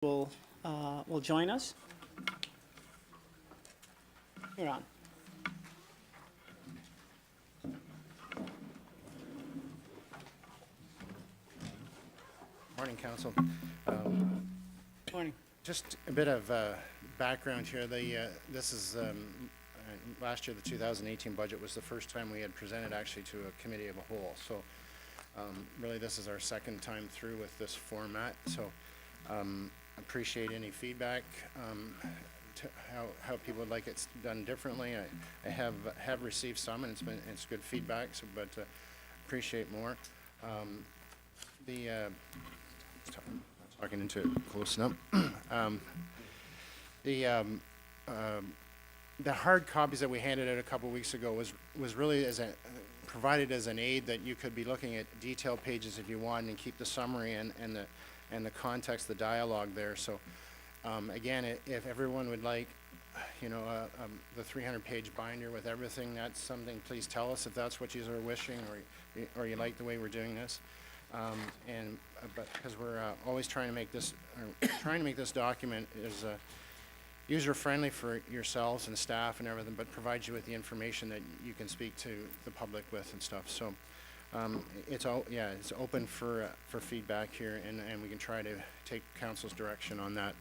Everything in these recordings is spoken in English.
will join us. You're on. Morning, Council. Morning. Just a bit of background here. This is last year, the 2018 budget was the first time we had presented actually to a committee of a whole. So really, this is our second time through with this format. So appreciate any feedback to how people would like it done differently. I have received some, and it's good feedback. So, but appreciate more. Talking into it close enough. The hard copies that we handed out a couple weeks ago was really provided as an aid that you could be looking at detailed pages if you want and keep the summary and the context, the dialogue there. So again, if everyone would like, the 300-page binder with everything, that's something. Please tell us if that's what you are wishing, or you like the way we're doing this. But because we're always trying to make this document as user-friendly for yourselves and staff and everything, but provide you with the information that you can speak to the public with and stuff. So it's open for feedback here, and we can try to take council's direction on that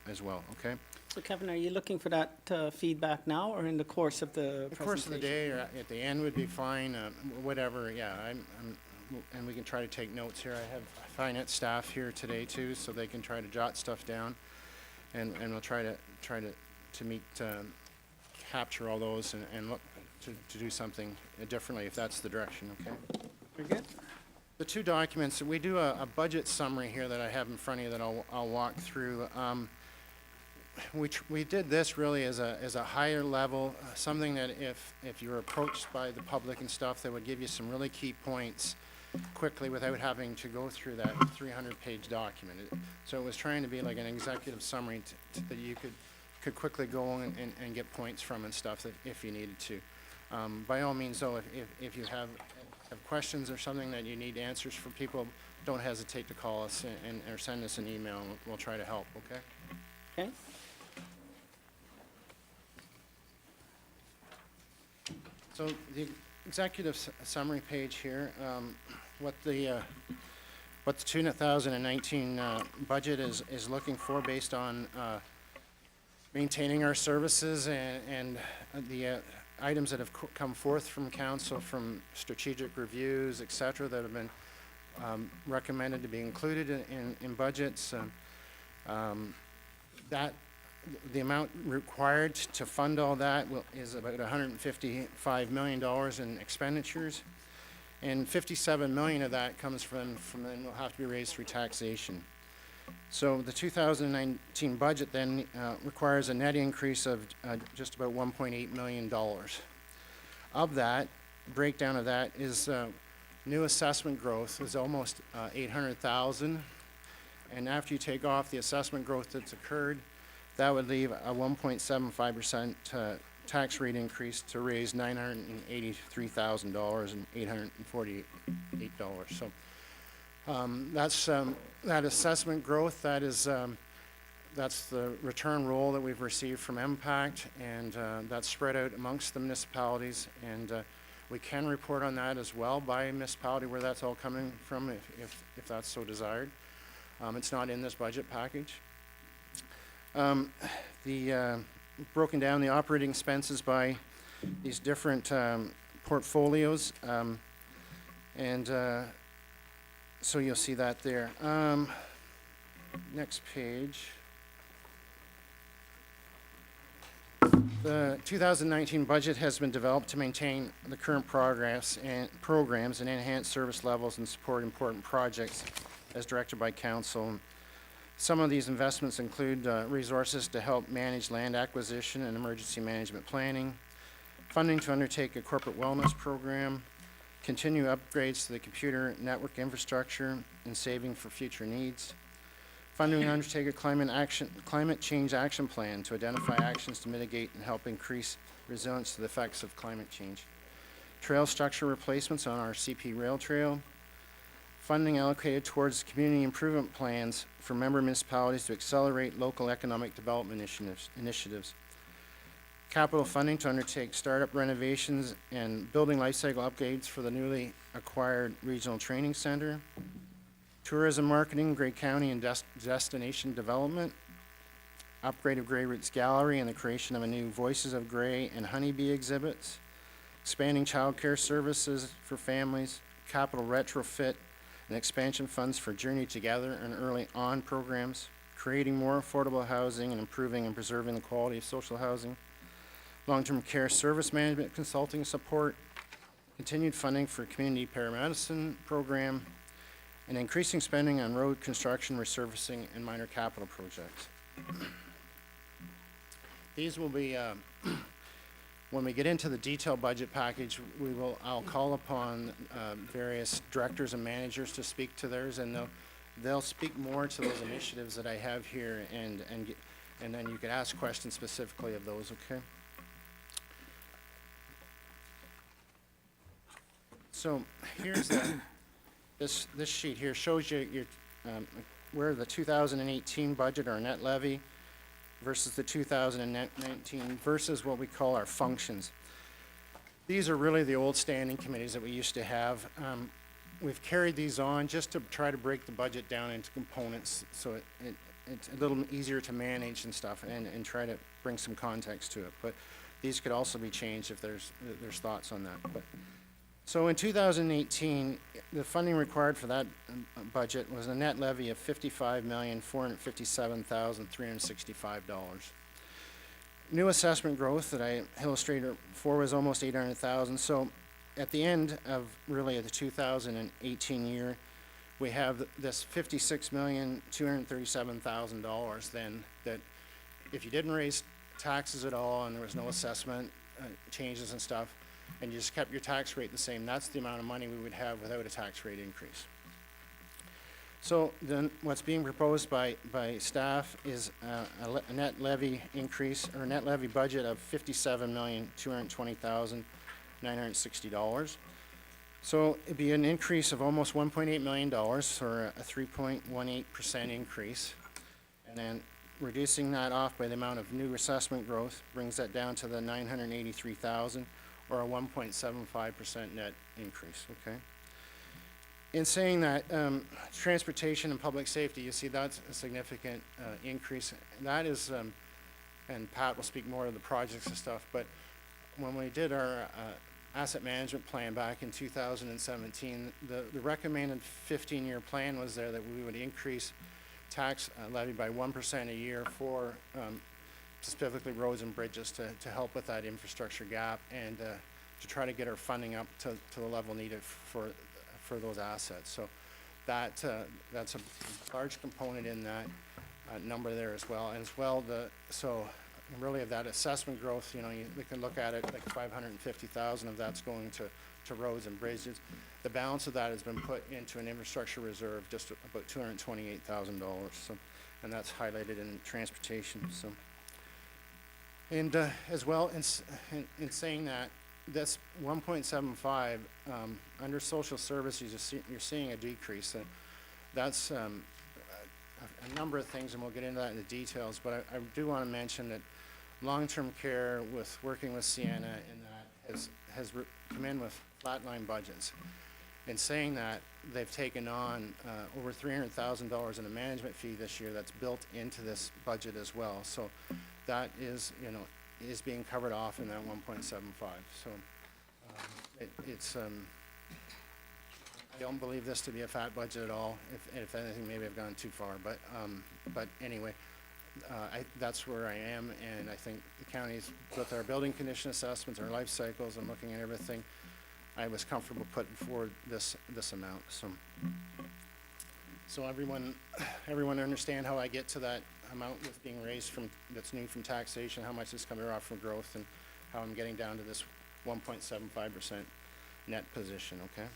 as well. Okay. So Kevin, are you looking for that feedback now or in the course of the presentation? The course of the day or at the end would be fine. Whatever. Yeah, and we can try to take notes here. I have finance staff here today too, so they can try to jot stuff down, and we'll try to meet capture all those and look to do something differently if that's the direction. Okay. Very good. The two documents, we do a budget summary here that I have in front of you that I'll walk through. We did this really as a higher level, something that if you were approached by the public and stuff, that would give you some really key points quickly without having to go through that 300-page document. So it was trying to be like an executive summary that you could quickly go and get points from and stuff if you needed to. By all means, though, if you have questions or something that you need answers for people, don't hesitate to call us or send us an email, and we'll try to help. Okay. Okay. So the executive summary page here, what the 2019 budget is looking for based on maintaining our services and the items that have come forth from council, from strategic reviews, et cetera, that have been recommended to be included in budgets. The amount required to fund all that is about $155 million in expenditures, and $57 million of that comes from then will have to be raised through taxation. So the 2019 budget then requires a net increase of just about $1.8 million. Of that, breakdown of that is new assessment growth is almost 800,000, and after you take off the assessment growth that's occurred, that would leave a 1.75% tax rate increase to raise $983,000 and $848. So that's that assessment growth. That's the return roll that we've received from MPACT, and that's spread out amongst the municipalities. And we can report on that as well by municipality where that's all coming from, if that's so desired. It's not in this budget package. Broken down the operating expenses by these different portfolios, so you'll see that there. Next page. The 2019 budget has been developed to maintain the current progress and programs and enhance service levels and support important projects as directed by council. Some of these investments include resources to help manage land acquisition and emergency management planning, funding to undertake a corporate wellness program, continue upgrades to the computer network infrastructure and saving for future needs, funding to undertake a climate change action plan to identify actions to mitigate and help increase resilience to the effects of climate change, trail structure replacements on our CP rail trail, funding allocated towards community improvement plans for member municipalities to accelerate local economic development initiatives. Capital funding to undertake startup renovations and building life cycle upgrades for the newly acquired regional training center. Tourism marketing, Grey County and destination development. Upgrade of Grey Roots Gallery and the creation of a new Voices of Grey and Honeybee exhibits. Expanding childcare services for families. Capital retrofit and expansion funds for Journey Together and early on programs. Creating more affordable housing and improving and preserving the quality of social housing. Long-term care service management consulting support, continued funding for community paramedicine program, and increasing spending on road construction, resurfacing, and minor capital projects. These will be, when we get into the detailed budget package, I'll call upon various directors and managers to speak to theirs, and they'll speak more to those initiatives that I have here, and then you could ask questions specifically of those, okay? So here's this sheet here shows you where the 2018 budget, our net levy, versus the 2019 versus what we call our functions. These are really the old standing committees that we used to have. We've carried these on just to try to break the budget down into components so it's a little easier to manage and stuff and try to bring some context to it. But these could also be changed if there's thoughts on that. So in 2018, the funding required for that budget was a net levy of $55,457,365. New assessment growth that I illustrated for was almost 800,000. So at the end of really the 2018 year, we have this $56,237,000 then that if you didn't raise taxes at all and there was no assessment changes and stuff, and you just kept your tax rate the same, that's the amount of money we would have without a tax rate increase. So then what's being proposed by staff is a net levy increase, or a net levy budget of $57,220,960. So it'd be an increase of almost $1.8 million, or a 3.18% increase. And then reducing that off by the amount of new assessment growth brings that down to the $983,000, or a 1.75% net increase, okay? In saying that, transportation and public safety, you see that's a significant increase. That is, and Pat will speak more of the projects and stuff, but when we did our asset management plan back in 2017, the recommended 15-year plan was there that we would increase tax levy by 1% a year for specifically roads and bridges to help with that infrastructure gap and to try to get our funding up to the level needed for those assets. So that's a large component in that number there as well. And as well, so really of that assessment growth, you know, we can look at it like 550,000 of that's going to roads and bridges. The balance of that has been put into an infrastructure reserve, just about $228,000. So, and that's highlighted in transportation. So. And as well, in saying that, this 1.75 under social services, you're seeing a decrease. That's a number of things, and we'll get into that in the details. But I do want to mention that long-term care, with working with Sienna, in that has come in with flatline budgets. In saying that, they've taken on over $300,000 in a management fee this year that's built into this budget as well. So that is, you know, is being covered off in that 1.75. So it's I don't believe this to be a fat budget at all. If anything, maybe I've gone too far. But anyway, that's where I am, and I think the county's with our building condition assessments, our life cycles, and looking at everything, I was comfortable putting forward this amount. So everyone understand how I get to that amount that's being raised that's new from taxation, how much is coming off from growth, and how I'm getting down to this 1.75% net position, okay?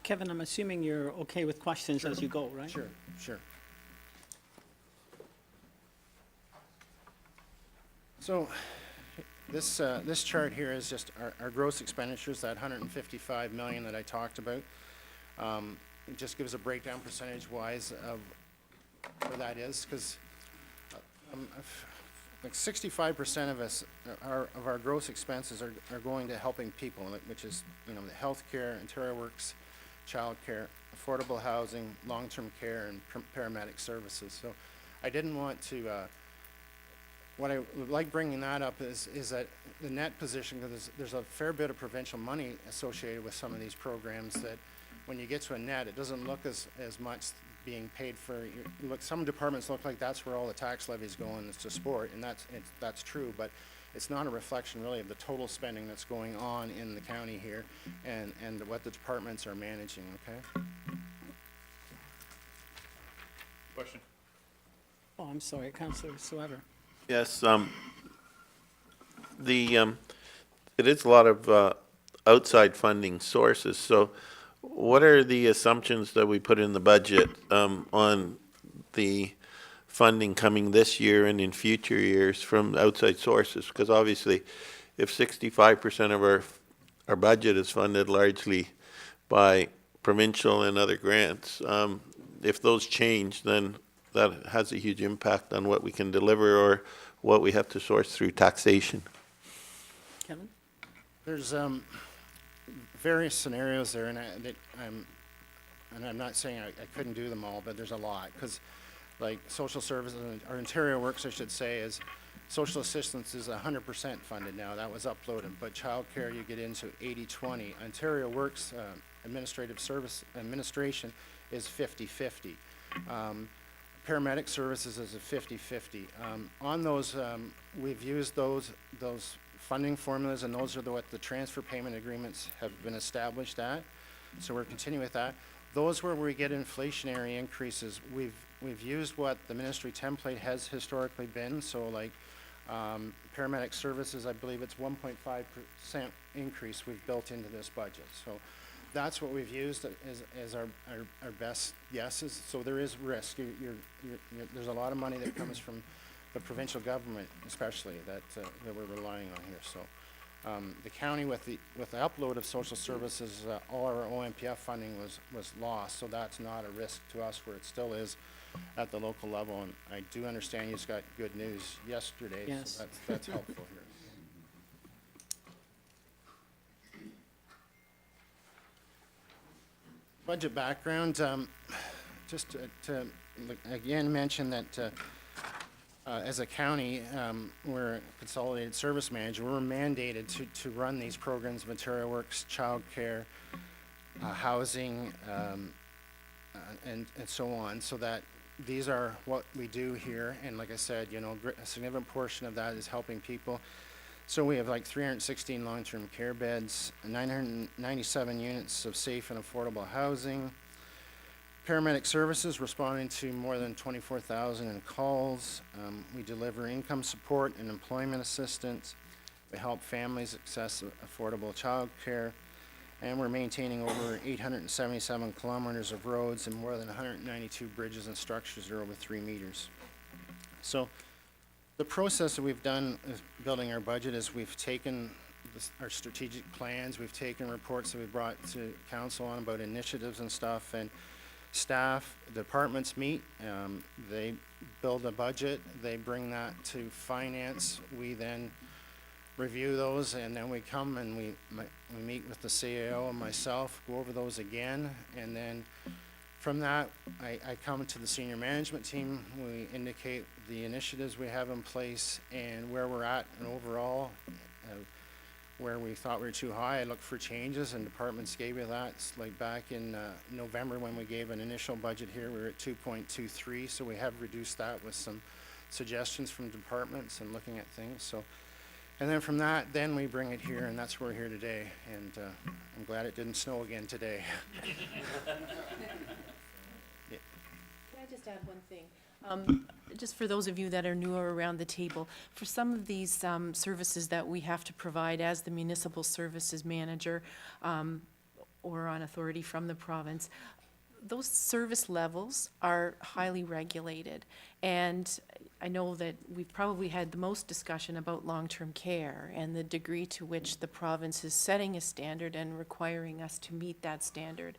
Kevin, I'm assuming you're okay with questions as you go, right? Sure. So this chart here is just our gross expenditures, that $155 million that I talked about. It just gives a breakdown percentage-wise of where that is, because like 65% of us, of our gross expenses are going to helping people, which is, you know, the healthcare, Ontario Works, childcare, affordable housing, long-term care, and paramedic services. So I didn't want to, what I would like bringing that up is that the net position, because there's a fair bit of provincial money associated with some of these programs, that when you get to a net, it doesn't look as much being paid for. Look, some departments look like that's where all the tax levies going, is to sport, and that's true, but it's not a reflection really of the total spending that's going on in the county here and what the departments are managing, okay? Question? Oh, I'm sorry, Councillor Suever. Yes, it is a lot of outside funding sources, so what are the assumptions that we put in the budget on the funding coming this year and in future years from outside sources? Because obviously, if 65% of our budget is funded largely by provincial and other grants, if those change, then that has a huge impact on what we can deliver or what we have to source through taxation. Kevin? There's various scenarios there, and I'm not saying I couldn't do them all, but there's a lot, because like social services, or Ontario Works, I should say, is social assistance is 100% funded now. That was uploaded, but childcare you get into 80-20. Ontario Works administration is 50-50. Paramedic services is a 50-50. On those, we've used those funding formulas, and those are what the transfer payment agreements have been established at. So we're continuing with that. Those where we get inflationary increases, we've used what the ministry template has historically been. So like paramedic services, I believe it's 1.5% increase we've built into this budget. So that's what we've used as our best guesses. So there is risk. There's a lot of money that comes from the provincial government, especially, that we're relying on here. So the county, with the upload of social services, all our OMPF funding was lost. So that's not a risk to us, where it still is at the local level. And I do understand you just got good news yesterday. Yes. So that's helpful here. Budget background, just to again mention that as a county, we're a consolidated service manager. We're mandated to run these programs of Ontario Works, childcare, housing, and so on, so that these are what we do here. And like I said, you know, a significant portion of that is helping people. So we have like 316 long-term care beds, 997 units of safe and affordable housing, paramedic services responding to more than 24,000 in calls. We deliver income support and employment assistance. We help families access affordable child care. And we're maintaining over 877 kilometers of roads and more than 192 bridges and structures that are over 3 meters. So the process that we've done is building our budget is we've taken our strategic plans, we've taken reports that we brought to council on about initiatives and stuff, and staff, departments meet, they build a budget, they bring that to finance, we then review those, and then we come and we meet with the CAO and myself, go over those again, and then from that, I come to the senior management team, we indicate the initiatives we have in place and where we're at and overall, where we thought we were too high. I looked for changes, and departments gave me that. It's like back in November when we gave an initial budget here, we were at 2.23, so we have reduced that with some suggestions from departments and looking at things. So, and then from that, then we bring it here, and that's where we're here today, and I'm glad it didn't snow again today. Can I just add one thing? Just for those of you that are newer around the table, for some of these services that we have to provide as the municipal services manager or on authority from the province, those service levels are highly regulated. And I know that we've probably had the most discussion about long-term care and the degree to which the province is setting a standard and requiring us to meet that standard.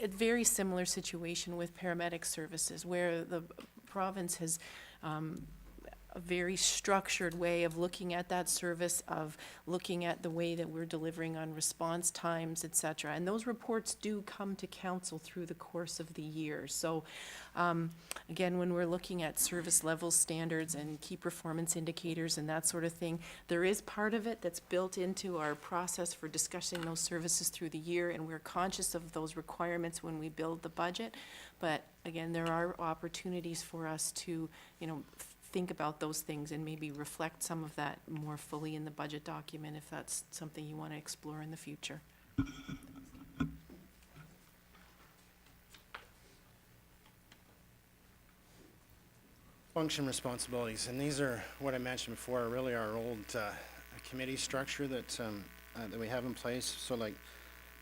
a very similar situation with paramedic services, where the province has a very structured way of looking at that service, of looking at the way that we're delivering on response times, et cetera. And those reports do come to council through the course of the year. So, again, when we're looking at service level standards and key performance indicators and that sort of thing, there is part of it that's built into our process for discussing those services through the year, and we're conscious of those requirements when we build the budget. But again, there are opportunities for us to, think about those things and maybe reflect some of that more fully in the budget document, if that's something you want to explore in the future. Function responsibilities, and these are what I mentioned before, are really our old committee structure that we have in place. So like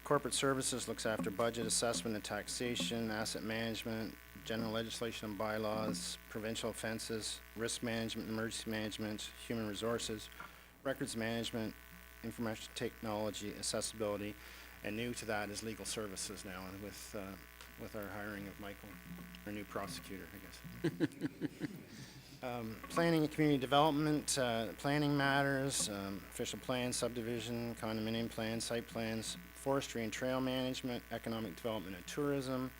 corporate services looks after budget, assessment and taxation, asset management, general legislation and bylaws, provincial offenses, risk management, emergency management, human resources, records management, information technology, accessibility, and new to that is legal services now, and with our hiring of Michael, our new prosecutor, I guess. Planning and community development, planning matters, official plans, subdivision, condominium plans, site plans, forestry and trail management, economic development and tourism.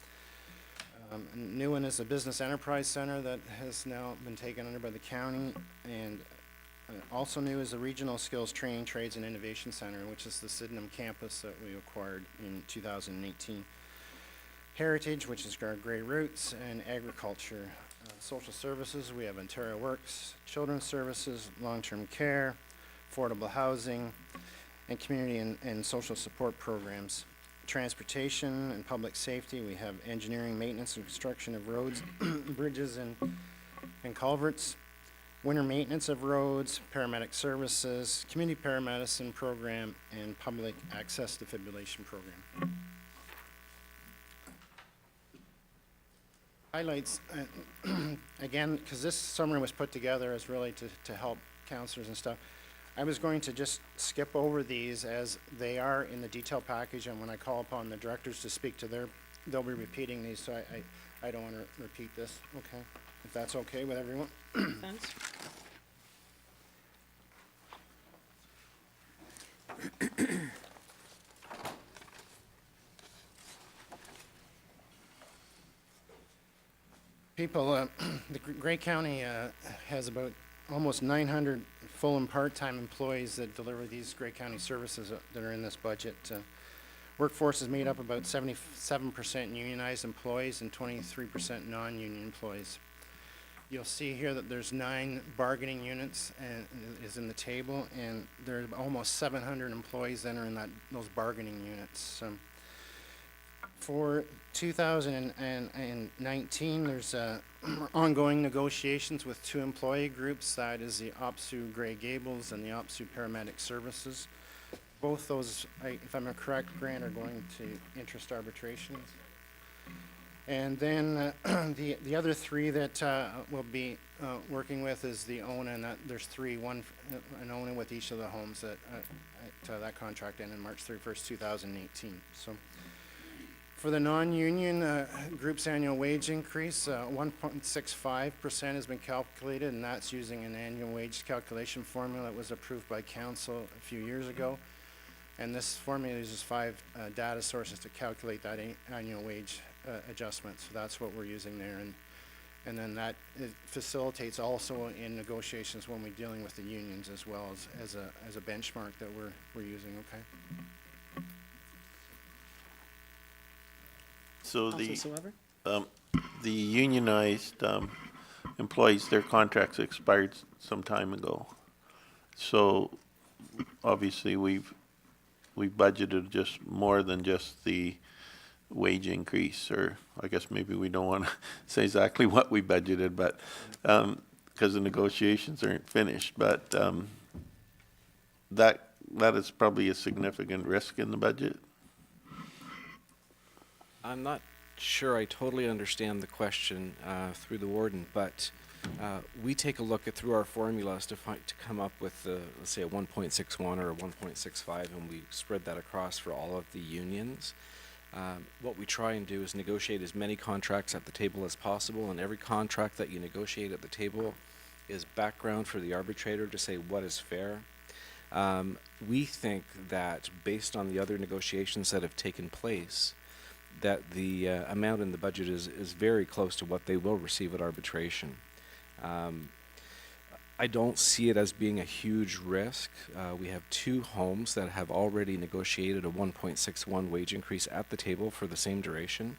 A new one is a business enterprise center that has now been taken under by the county, and also new is the regional skills training, trades and innovation center, which is the Sydenham campus that we acquired in 2018. Heritage, which is our Grey Roots, and agriculture. Social services, we have Ontario Works, children's services, long-term care, affordable housing, and community and social support programs. Transportation and public safety, we have engineering, maintenance, and construction of roads, bridges, and culverts. Winter maintenance of roads, paramedic services, community paramedicine program, and public access defibrillation program. Highlights, again, because this summary was put together as really to help counselors and stuff. I was going to just skip over these as they are in the detail package, and when I call upon the directors to speak to they'll be repeating these, so I don't want to repeat this, okay? If that's okay with everyone? Thanks. People, the Grey County has about almost 900 full and part-time employees that deliver these Grey County services that are in this budget. Workforce is made up about 77% unionized employees and 23% non-union employees. You'll see here that there's 9 bargaining units and is in the table, and there are almost 700 employees that are in those bargaining units. For 2019, there's ongoing negotiations with 2 employee groups. That is the OPSU Grey Gables and the OPSU Paramedic Services. Both those, if I'm correct, Grant, are going to interest arbitrations. And then the other 3 that we'll be working with is the ONA, and there's 3, an ONA with each of the homes that contract ended March 31st, 2018. So. For the non-union group's annual wage increase, 1.65% has been calculated, and that's using an annual wage calculation formula that was approved by council a few years ago. And this formula uses 5 data sources to calculate that annual wage adjustment. So that's what we're using there, and then that it facilitates also in negotiations when we're dealing with the unions as well as a benchmark that we're using. Okay. So Councilor Weber? the unionized employees, their contracts expired some time ago. So obviously we've budgeted just more than just the wage increase, or I guess maybe we don't want to say exactly what we budgeted, but because the negotiations aren't finished, but that is probably a significant risk in the budget. I'm not sure I totally understand the question through the warden, but we take a look at through our formulas to come up with let's say a 1.61 or a 1.65, and we spread that across for all of the unions. What we try and do is negotiate as many contracts at the table as possible, and every contract that you negotiate at the table is background for the arbitrator to say what is fair. We think that based on the other negotiations that have taken place, that the amount in the budget is very close to what they will receive at arbitration. I don't see it as being a huge risk. We have 2 homes that have already negotiated a 1.61 wage increase at the table for the same duration.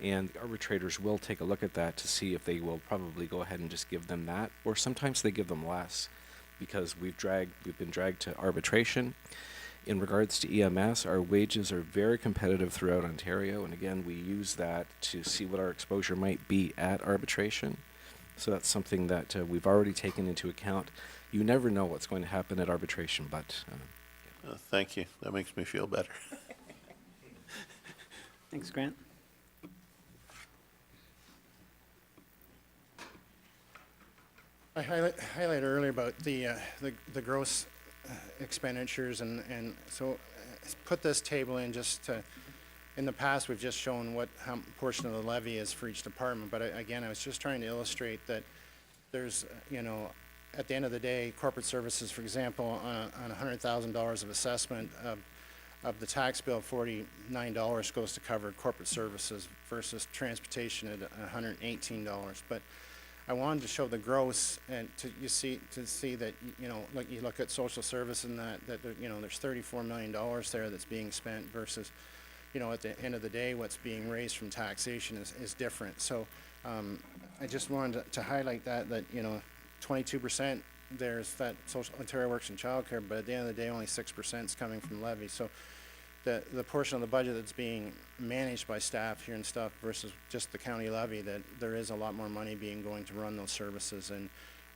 And arbitrators will take a look at that to see if they will probably go ahead and just give them that, or sometimes they give them less, because we've been dragged to arbitration. In regards to EMS, our wages are very competitive throughout Ontario, and again, we use that to see what our exposure might be at arbitration. So that's something that we've already taken into account. You never know what's going to happen at arbitration, but Thank you. That makes me feel better. Thanks, Grant. I highlighted earlier about the gross expenditures, and so put this table in just to, in the past, we've just shown what portion of the levy is for each department, but again, I was just trying to illustrate that there's, at the end of the day, corporate services, for example, on $100,000 of assessment of the tax bill, $49 goes to cover corporate services versus transportation at $118. But I wanted to show the gross and to see that, like you look at social service and that there's $34 million there that's being spent versus, at the end of the day, what's being raised from taxation is different. So I just wanted to highlight that 22% there's that social Ontario Works in childcare, but at the end of the day, only 6% is coming from levy. So the portion of the budget that's being managed by staff here and stuff versus just the county levy, that there is a lot more money going to run those services. And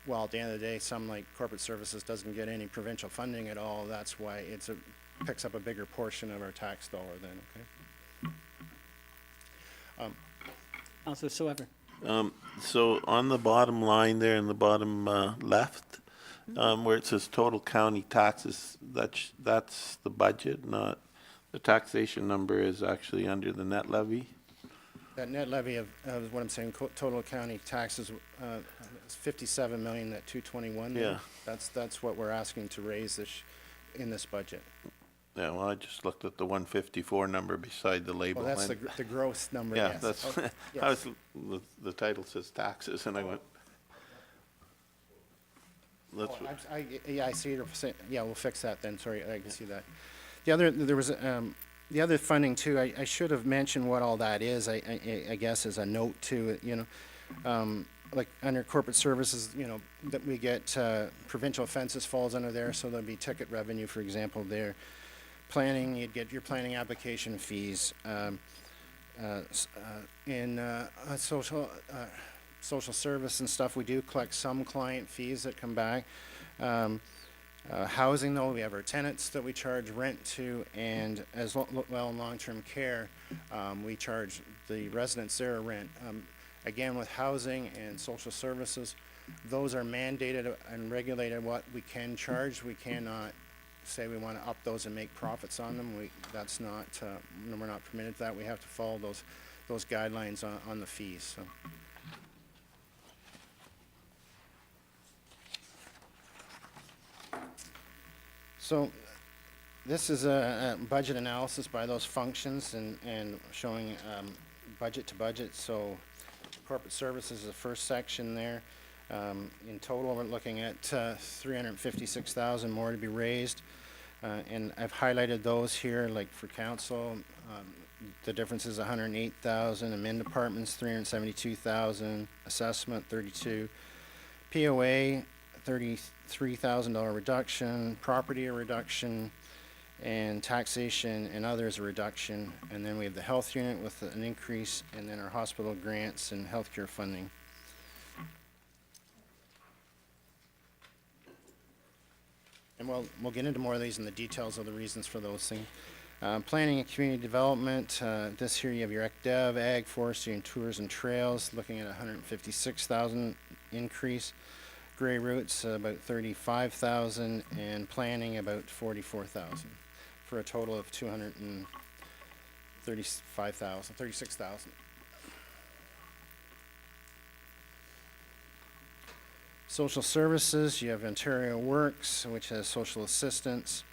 while at the end of the day, some like corporate services doesn't get any provincial funding at all, that's why picks up a bigger portion of our tax dollar then, okay? Councillor Soever. So on the bottom line there in the bottom left, where it says total county taxes, that's the budget, not the taxation number is actually under the net levy. That net levy of what I'm saying, total county taxes, is 57 million, that 221 there. Yeah. That's what we're asking to raise in this budget. Yeah, well, I just looked at the 154 number beside the label. Well, that's and- the gross number, Yeah, yes. that's, Okay, I yes. was, the title says taxes, and I went, let's, Yeah, I see, yeah, we'll fix that then, sorry, I can see that. There was, the other funding too, I should have mentioned what all that is, I guess as a note to it, like under corporate services, that we get, provincial offenses falls under there, so there'll be ticket revenue, for example, there. Planning, you'd get your planning application fees, in, social service and stuff, we do collect some client fees that come back. Housing, though, we have our tenants that we charge rent to, and as well in long-term care, we charge the residents their rent. Again, with housing and social services, those are mandated and regulated what we can charge. We cannot say we want to up those and make profits on them. That's not, we're not permitted to that. We have to follow those guidelines on the fees, so. So this is a budget analysis by those functions and showing budget to budget. So corporate services is the first section there. In total, we're looking at 356,000 more to be raised. And I've highlighted those here, like for council, the difference is 108,000, admin departments 372,000, assessment 32, POA $33,000 reduction, property a reduction, and taxation and others a reduction. And then we have the health unit with an increase, and then our hospital grants and healthcare funding. And we'll get into more of these in the details of the reasons for those things. Planning and community development, this here you have your ECDev, ag, forestry, and tours and trails, looking at 156,000 increase. Gray routes, about 35,000, and planning about 44,000, for a total of 230,000 36,000. Social services, you have Ontario Works, which has social assistance,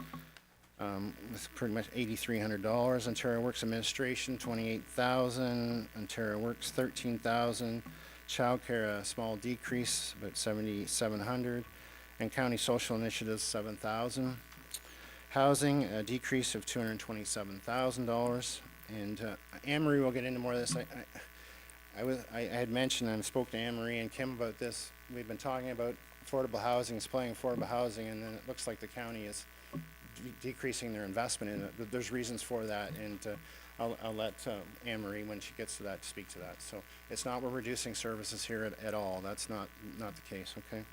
with pretty much $8,300. Ontario Works Administration, $28,000. Ontario Works, $13,000. Childcare, a small decrease, about $7,700. And County Social Initiatives, $7,000. Housing, a decrease of $227,000. And Anne Marie will get into more of this. I had mentioned and spoke to Anne Marie and Kim about this. We've been talking about affordable housing, supplying affordable housing, and then it looks like the county is decreasing their investment in it. But there's reasons for that, and I'll let Anne Marie, when she gets to that, speak to that. So it's not we're reducing services here at all. That's not the case. Okay.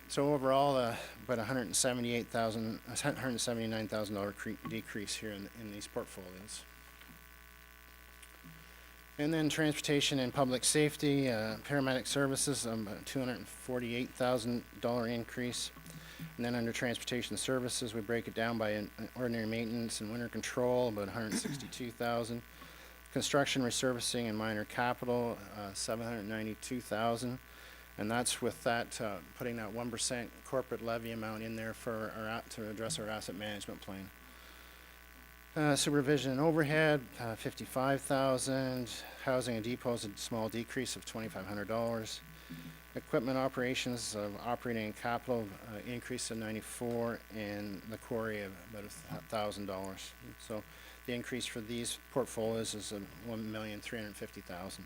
So overall, about $179,000 decrease here in these portfolios. And then transportation and public safety, paramedic services, $248,000 increase. And then under transportation services, we break it down by an ordinary maintenance and winter control, about $162,000. Construction, resurfacing, and minor capital, $792,000. And that's with that, putting that 1% corporate levy amount in there for to address our asset management plan. Supervision and overhead, $55,000. Housing and depots, a small decrease of $2,500. Equipment operations, operating and capital, increase of $94,000, and the quarry of about $1,000. So the increase for these portfolios is $1,350,000.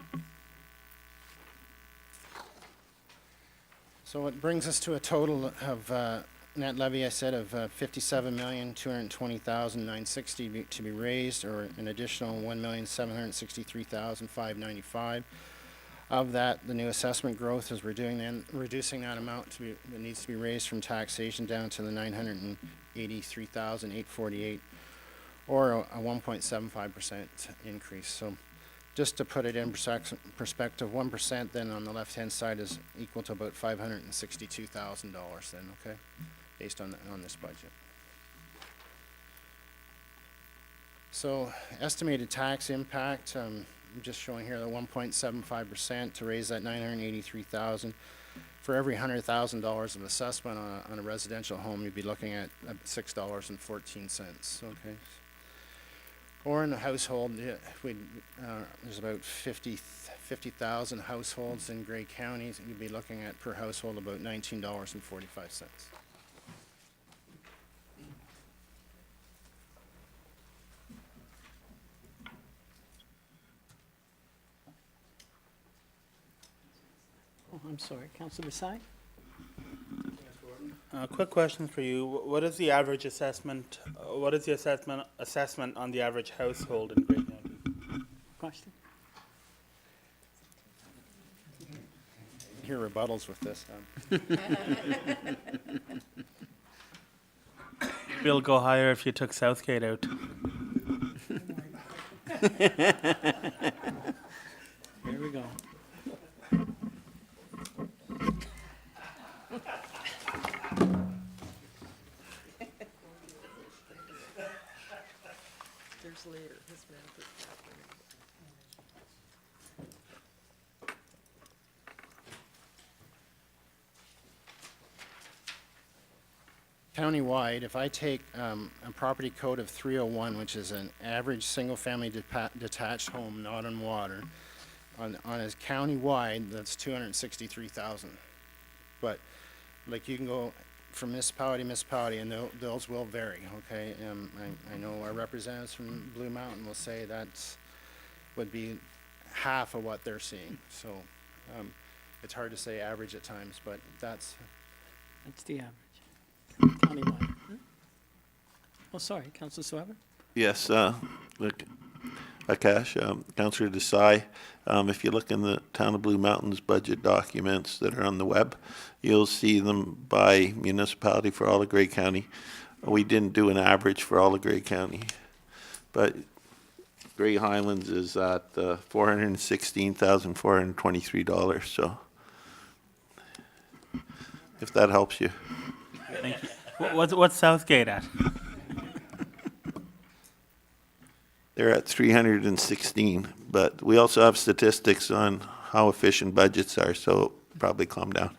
So it brings us to a total of net levy, I said, of $57,220,960 to be raised, or an additional $1,763,595. Of that, the new assessment growth is reducing that amount that needs to be raised from taxation down to the $983,848, or a 1.75% increase. So just to put it in perspective, 1% then on the left-hand side is equal to about $562,000 then, okay, based on this budget. So estimated tax impact, I'm just showing here the 1.75% to raise that $983,000. For every $100,000 of assessment on a residential home, you'd be looking at $6.14, okay? Or in a household, there's about 50,000 households in Grey County. You'd be looking at per household about $19.45. Oh, I'm sorry, Councilor Desai? Quick question for you. What is the average assessment, what is the assessment on the average household in Grey County? Question? Hear rebuttals with this. Bill go higher if you took Southgate out. Here we go. Countywide, if I take a property code of 301, which is an average single-family detached home, not on water, on a countywide, that's 263,000. But like you can go from municipality to municipality, and those will vary. Okay, I know our representatives from Blue Mountain will say that would be half of what they're seeing. So it's hard to say average at times, but that's The average. Countywide. Oh, sorry, Councilor Sweber? Yes, look, Akash, Councillor Desai, if you look in the Town of Blue Mountains budget documents that are on the web, you'll see them by municipality for all of Grey County. We didn't do an average for all of Grey County, but Grey Highlands is at $416,423, so if that helps you. Thank you. What's Southgate at? they're at 316. But we also have statistics on how efficient budgets are, so probably calm down.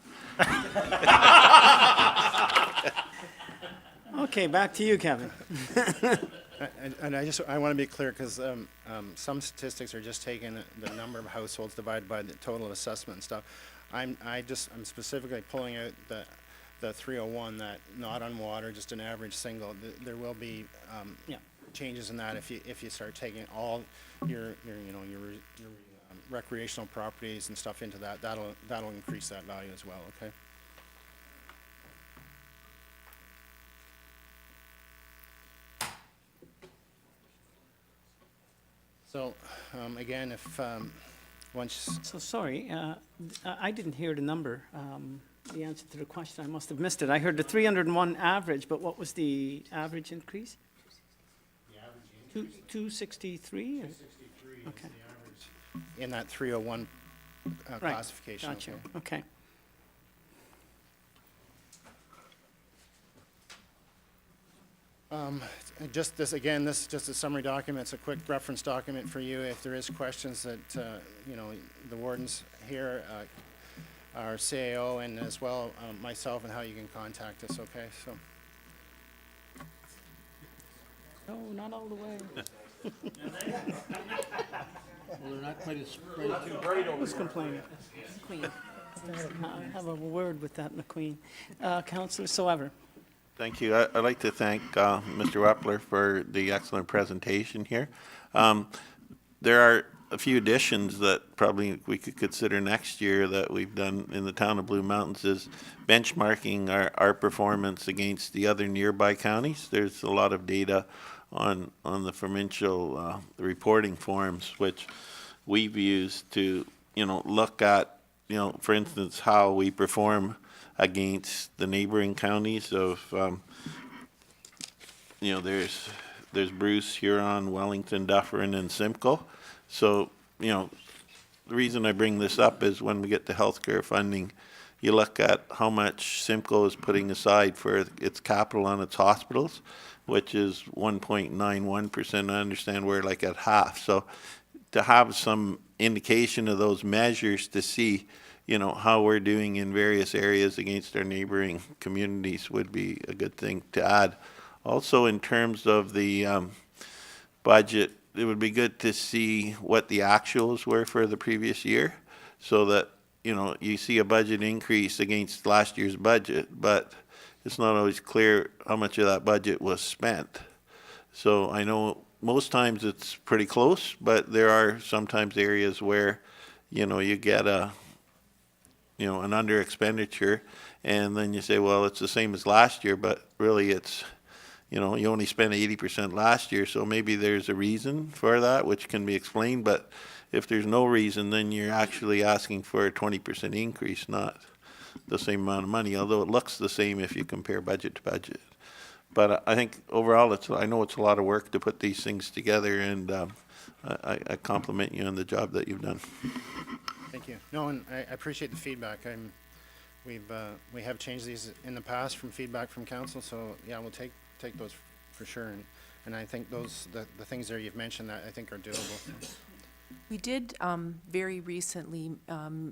Okay, back to you, Kevin. And I want to be clear, because some statistics are just taking the number of households divided by the total assessment and stuff. I'm specifically pulling out the 301, that not on water, just an average single. There will be Yeah. changes in that if you start taking all your recreational properties and stuff into that. That'll increase that value as well. Okay. So, again, if, once, So sorry, I didn't hear the number, the answer to the question. I must have missed it. I heard the 301 average, but what was the average increase? the average 263? or- 63 is Okay. the average in that 301 Right, classification. Gotcha, okay? okay. Just this, again, this is just a summary document. It's a quick reference document for you. If there is questions that, the wardens here, our CAO, and as well myself, and how you can contact us, okay? So, No, not all the way. Who's complaining? Queen. I have a word with that, McQueen. Councillor Soever. Thank you. I'd like to thank Mr. Wepler for the excellent presentation here. There are a few additions that probably we could consider next year that we've done in the town of Blue Mountains, is benchmarking our performance against the other nearby counties. There's a lot of data on the provincial reporting forms, which we've used to, look at, for instance, how we perform against the neighboring counties of, there's Bruce, Huron, Wellington, Dufferin, and Simcoe. So, the reason I bring this up is when we get to healthcare funding, you look at how much Simcoe is putting aside for its capital on its hospitals, which is 1.91%. I understand we're like at half. So to have some indication of those measures to see, how we're doing in various areas against our neighboring communities would be a good thing to add. Also, in terms of the budget, it would be good to see what the actuals were for the previous year, so that, you see a budget increase against last year's budget, but it's not always clear how much of that budget was spent. So I know most times it's pretty close, but there are sometimes areas where, you get an under expenditure, and then you say, well, it's the same as last year, but really it's, you only spent 80% last year, so maybe there's a reason for that, which can be explained, but if there's no reason, then you're actually asking for a 20% increase, not the same amount of money, although it looks the same if you compare budget to budget. But I think overall, I know it's a lot of work to put these things together, and I compliment you on the job that you've done. thank you. No, and I appreciate the feedback. We have changed these in the past from feedback from council, so yeah, we'll take those for sure. And I think the things there you've mentioned that I think are doable. We did very recently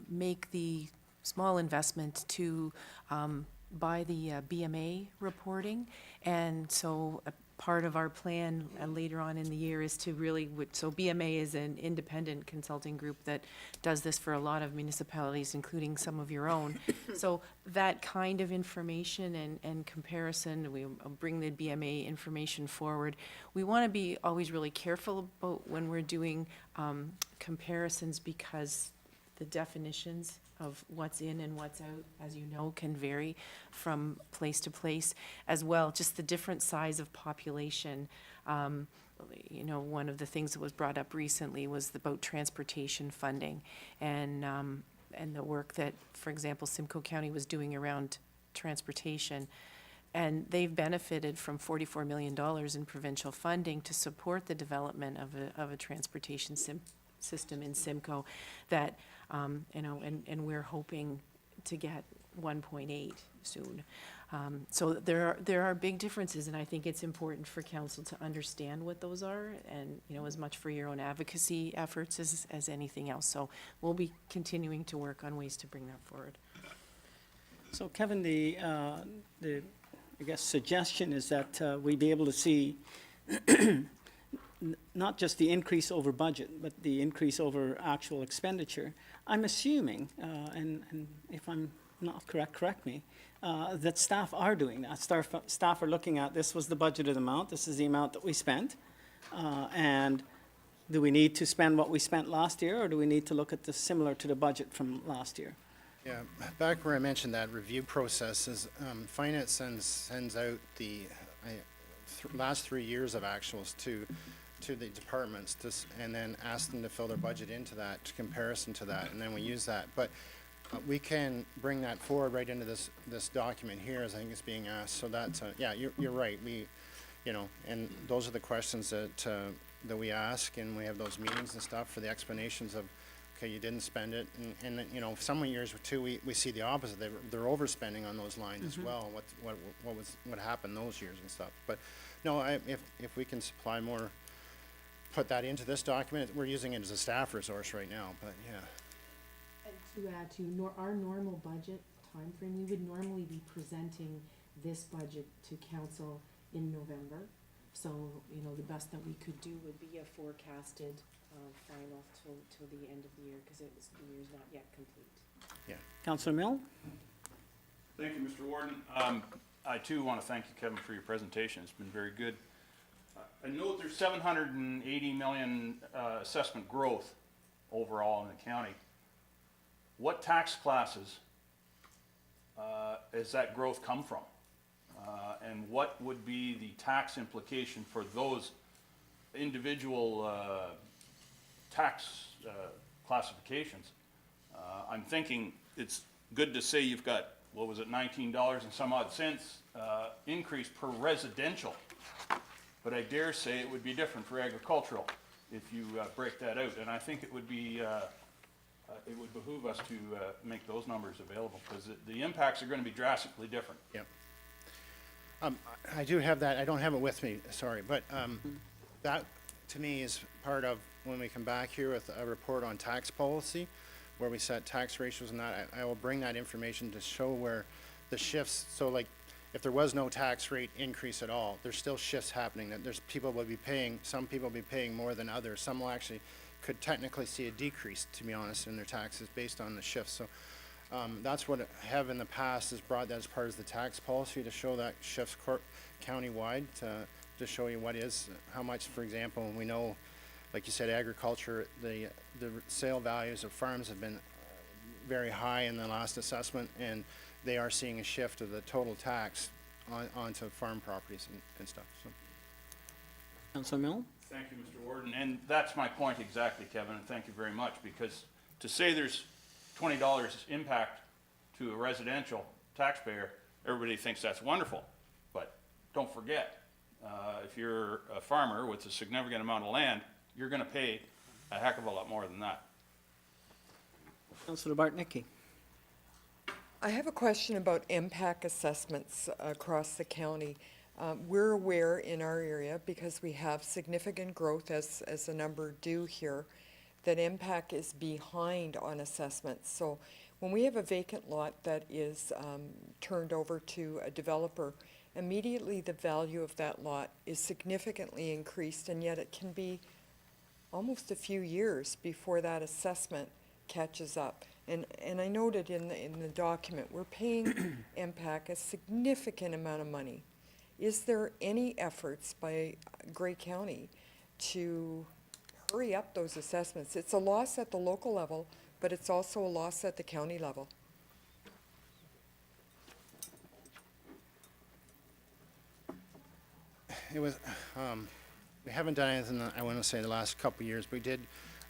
make the small investment to buy the BMA reporting, and so a part of our plan later on in the year is to really, so BMA is an independent consulting group that does this for a lot of municipalities, including some of your own. So that kind of information and comparison, we bring the BMA information forward. We want to be always really careful about when we're doing comparisons, because the definitions of what's in and what's out, as you know, can vary from place to place as well. Just the different size of population. One of the things that was brought up recently was about transportation funding and the work that, for example, Simcoe County was doing around transportation. And they've benefited from $44 million in provincial funding to support the development of a transportation system in Simcoe that, and we're hoping to get 1.8 soon. So there are big differences, and I think it's important for council to understand what those are, and, you know, as much for your own advocacy efforts as anything else. So we'll be continuing to work on ways to bring that forward. So Kevin, I guess, suggestion is that we be able to see not just the increase over budget, but the increase over actual expenditure. I'm assuming, and if I'm not correct me, that staff are doing that. Staff are looking at, this was the budgeted amount, this is the amount that we spent, and do we need to spend what we spent last year, or do we need to look at this similar to the budget from last year? Yeah, back where I mentioned that review process is, finance sends out the last 3 years of actuals to the departments, and then ask them to fill their budget into that, comparison to that, and then we use that. But we can bring that forward right into this document here, as I think it's being asked. So that's, yeah, you're right. And those are the questions that we ask, and we have those meetings and stuff for the explanations of, okay, you didn't spend it, and then, some years too, we see the opposite. They're overspending on those lines as well. What happened those years and stuff. But no, if we can supply more, put that into this document, we're using it as a staff resource right now. But yeah. And to add to our normal budget timeframe, we would normally be presenting this budget to council in November. So, the best that we could do would be a forecasted final till the end of the year, because the year's not yet complete. Yeah. Councillor Mill? Thank you, Mr. Warden. I too want to thank you, Kevin, for your presentation. It's been very good. I note there's 780 million assessment growth overall in the county. What tax classes has that growth come from? And what would be the tax implication for those individual tax classifications? I'm thinking it's good to say you've got, what was it, $19 and some odd cents increase per residential. But I dare say it would be different for agricultural if you break that out. And I think it would be, it would behoove us to make those numbers available, because the impacts are going to be drastically different. Yep. I do have that. I don't have it with me, sorry, but that to me is part of when we come back here with a report on tax policy, where we set tax ratios and that. I will bring that information to show where the shifts. So, like, if there was no tax rate increase at all, there's still shifts happening. That there's people will be paying. Some people will be paying more than others. Some will actually could technically see a decrease, to be honest, in their taxes based on the shifts. So. That's what I have in the past, is brought that as part of the tax policy to show that shifts county-wide, to show you what is, how much, for example, we know, like you said, agriculture, the sale values of farms have been very high in the last assessment, and they are seeing a shift of the total tax onto farm properties and stuff, so. Councillor Mill? Thank you, Mr. Warden. And that's my point exactly, Kevin, and thank you very much, because to say there's $20 impact to a residential taxpayer, everybody thinks that's wonderful. But don't forget, if you're a farmer with a significant amount of land, you're going to pay a heck of a lot more than that. Councillor Bartnicki? I have a question about impact assessments across the county. We're aware in our area, because we have significant growth, as the number do here, that impact is behind on assessments. So when we have a vacant lot that is turned over to a developer, immediately the value of that lot is significantly increased, and yet it can be almost a few years before that assessment catches up. And I noted in the document, we're paying impact a significant amount of money. Is there any efforts by Grey County to hurry up those assessments? It's a loss at the local level, but it's also a loss at the county level. It was, we haven't done anything, I want to say, the last couple of years. We did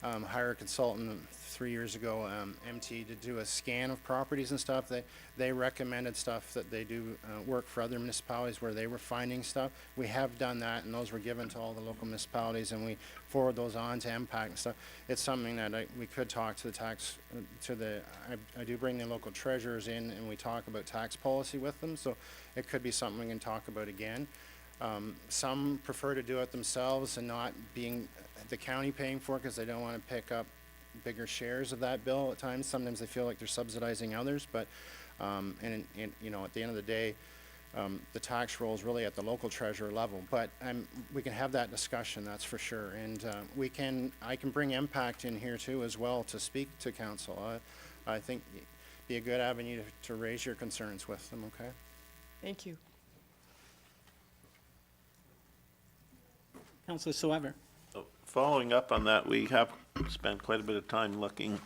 hire a consultant 3 years ago, MT, to do a scan of properties and stuff. They recommended stuff that they do work for other municipalities where they were finding stuff. We have done that, and those were given to all the local municipalities, and we forward those on to MPAC and stuff. It's something that we could talk to the tax, I do bring the local treasurers in, and we talk about tax policy with them, so it could be something we can talk about again. Some prefer to do it themselves and not being the county paying for it because they don't want to pick up bigger shares of that bill at times. Sometimes they feel like they're subsidizing others, but, and you know, at the end of the day, the tax roll is really at the local treasurer level, but we can have that discussion, that's for sure. And I can bring Impact in here too as well to speak to council. I think be a good avenue to raise your concerns with them, okay? Thank you. Councillor Soever. Following up on that, we have spent quite a bit of time looking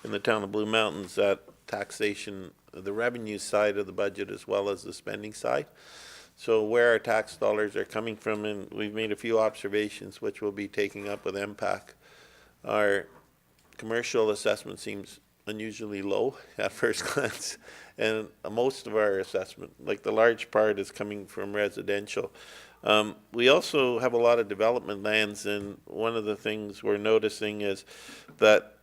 in the town of Blue Mountains at taxation, the revenue side of the budget as well as the spending side. So where our tax dollars are coming from, and we've made a few observations which we'll be taking up with MPAC. Our commercial assessment seems unusually low at first glance, and most of our assessment, like the large part, is coming from residential. We also have a lot of development lands, and one of the things we're noticing is that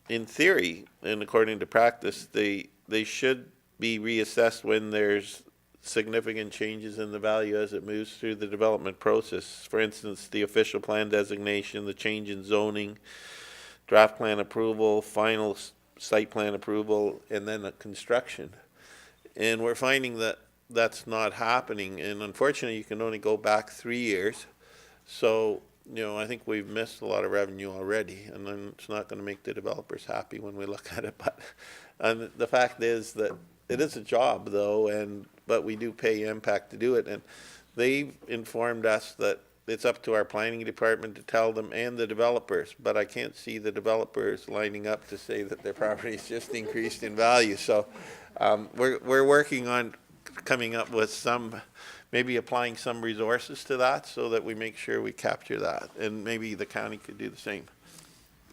in theory, and according to practice, they should be reassessed when there's significant changes in the value as it moves through the development process. For instance, the official plan designation, the change in zoning, draft plan approval, final site plan approval, and then the construction. And we're finding that that's not happening, and unfortunately you can only go back 3 years. So, you know, I think we've missed a lot of revenue already, and then it's not going to make the developers happy when we look at it. But and the fact is that it is a job though, but we do pay Impact to do it, and they've informed us that it's up to our planning department to tell them and the developers, but I can't see the developers lining up to say that their property's just increased in value. So we're working on coming up with maybe applying some resources to that so that we make sure we capture that, and maybe the county could do the same.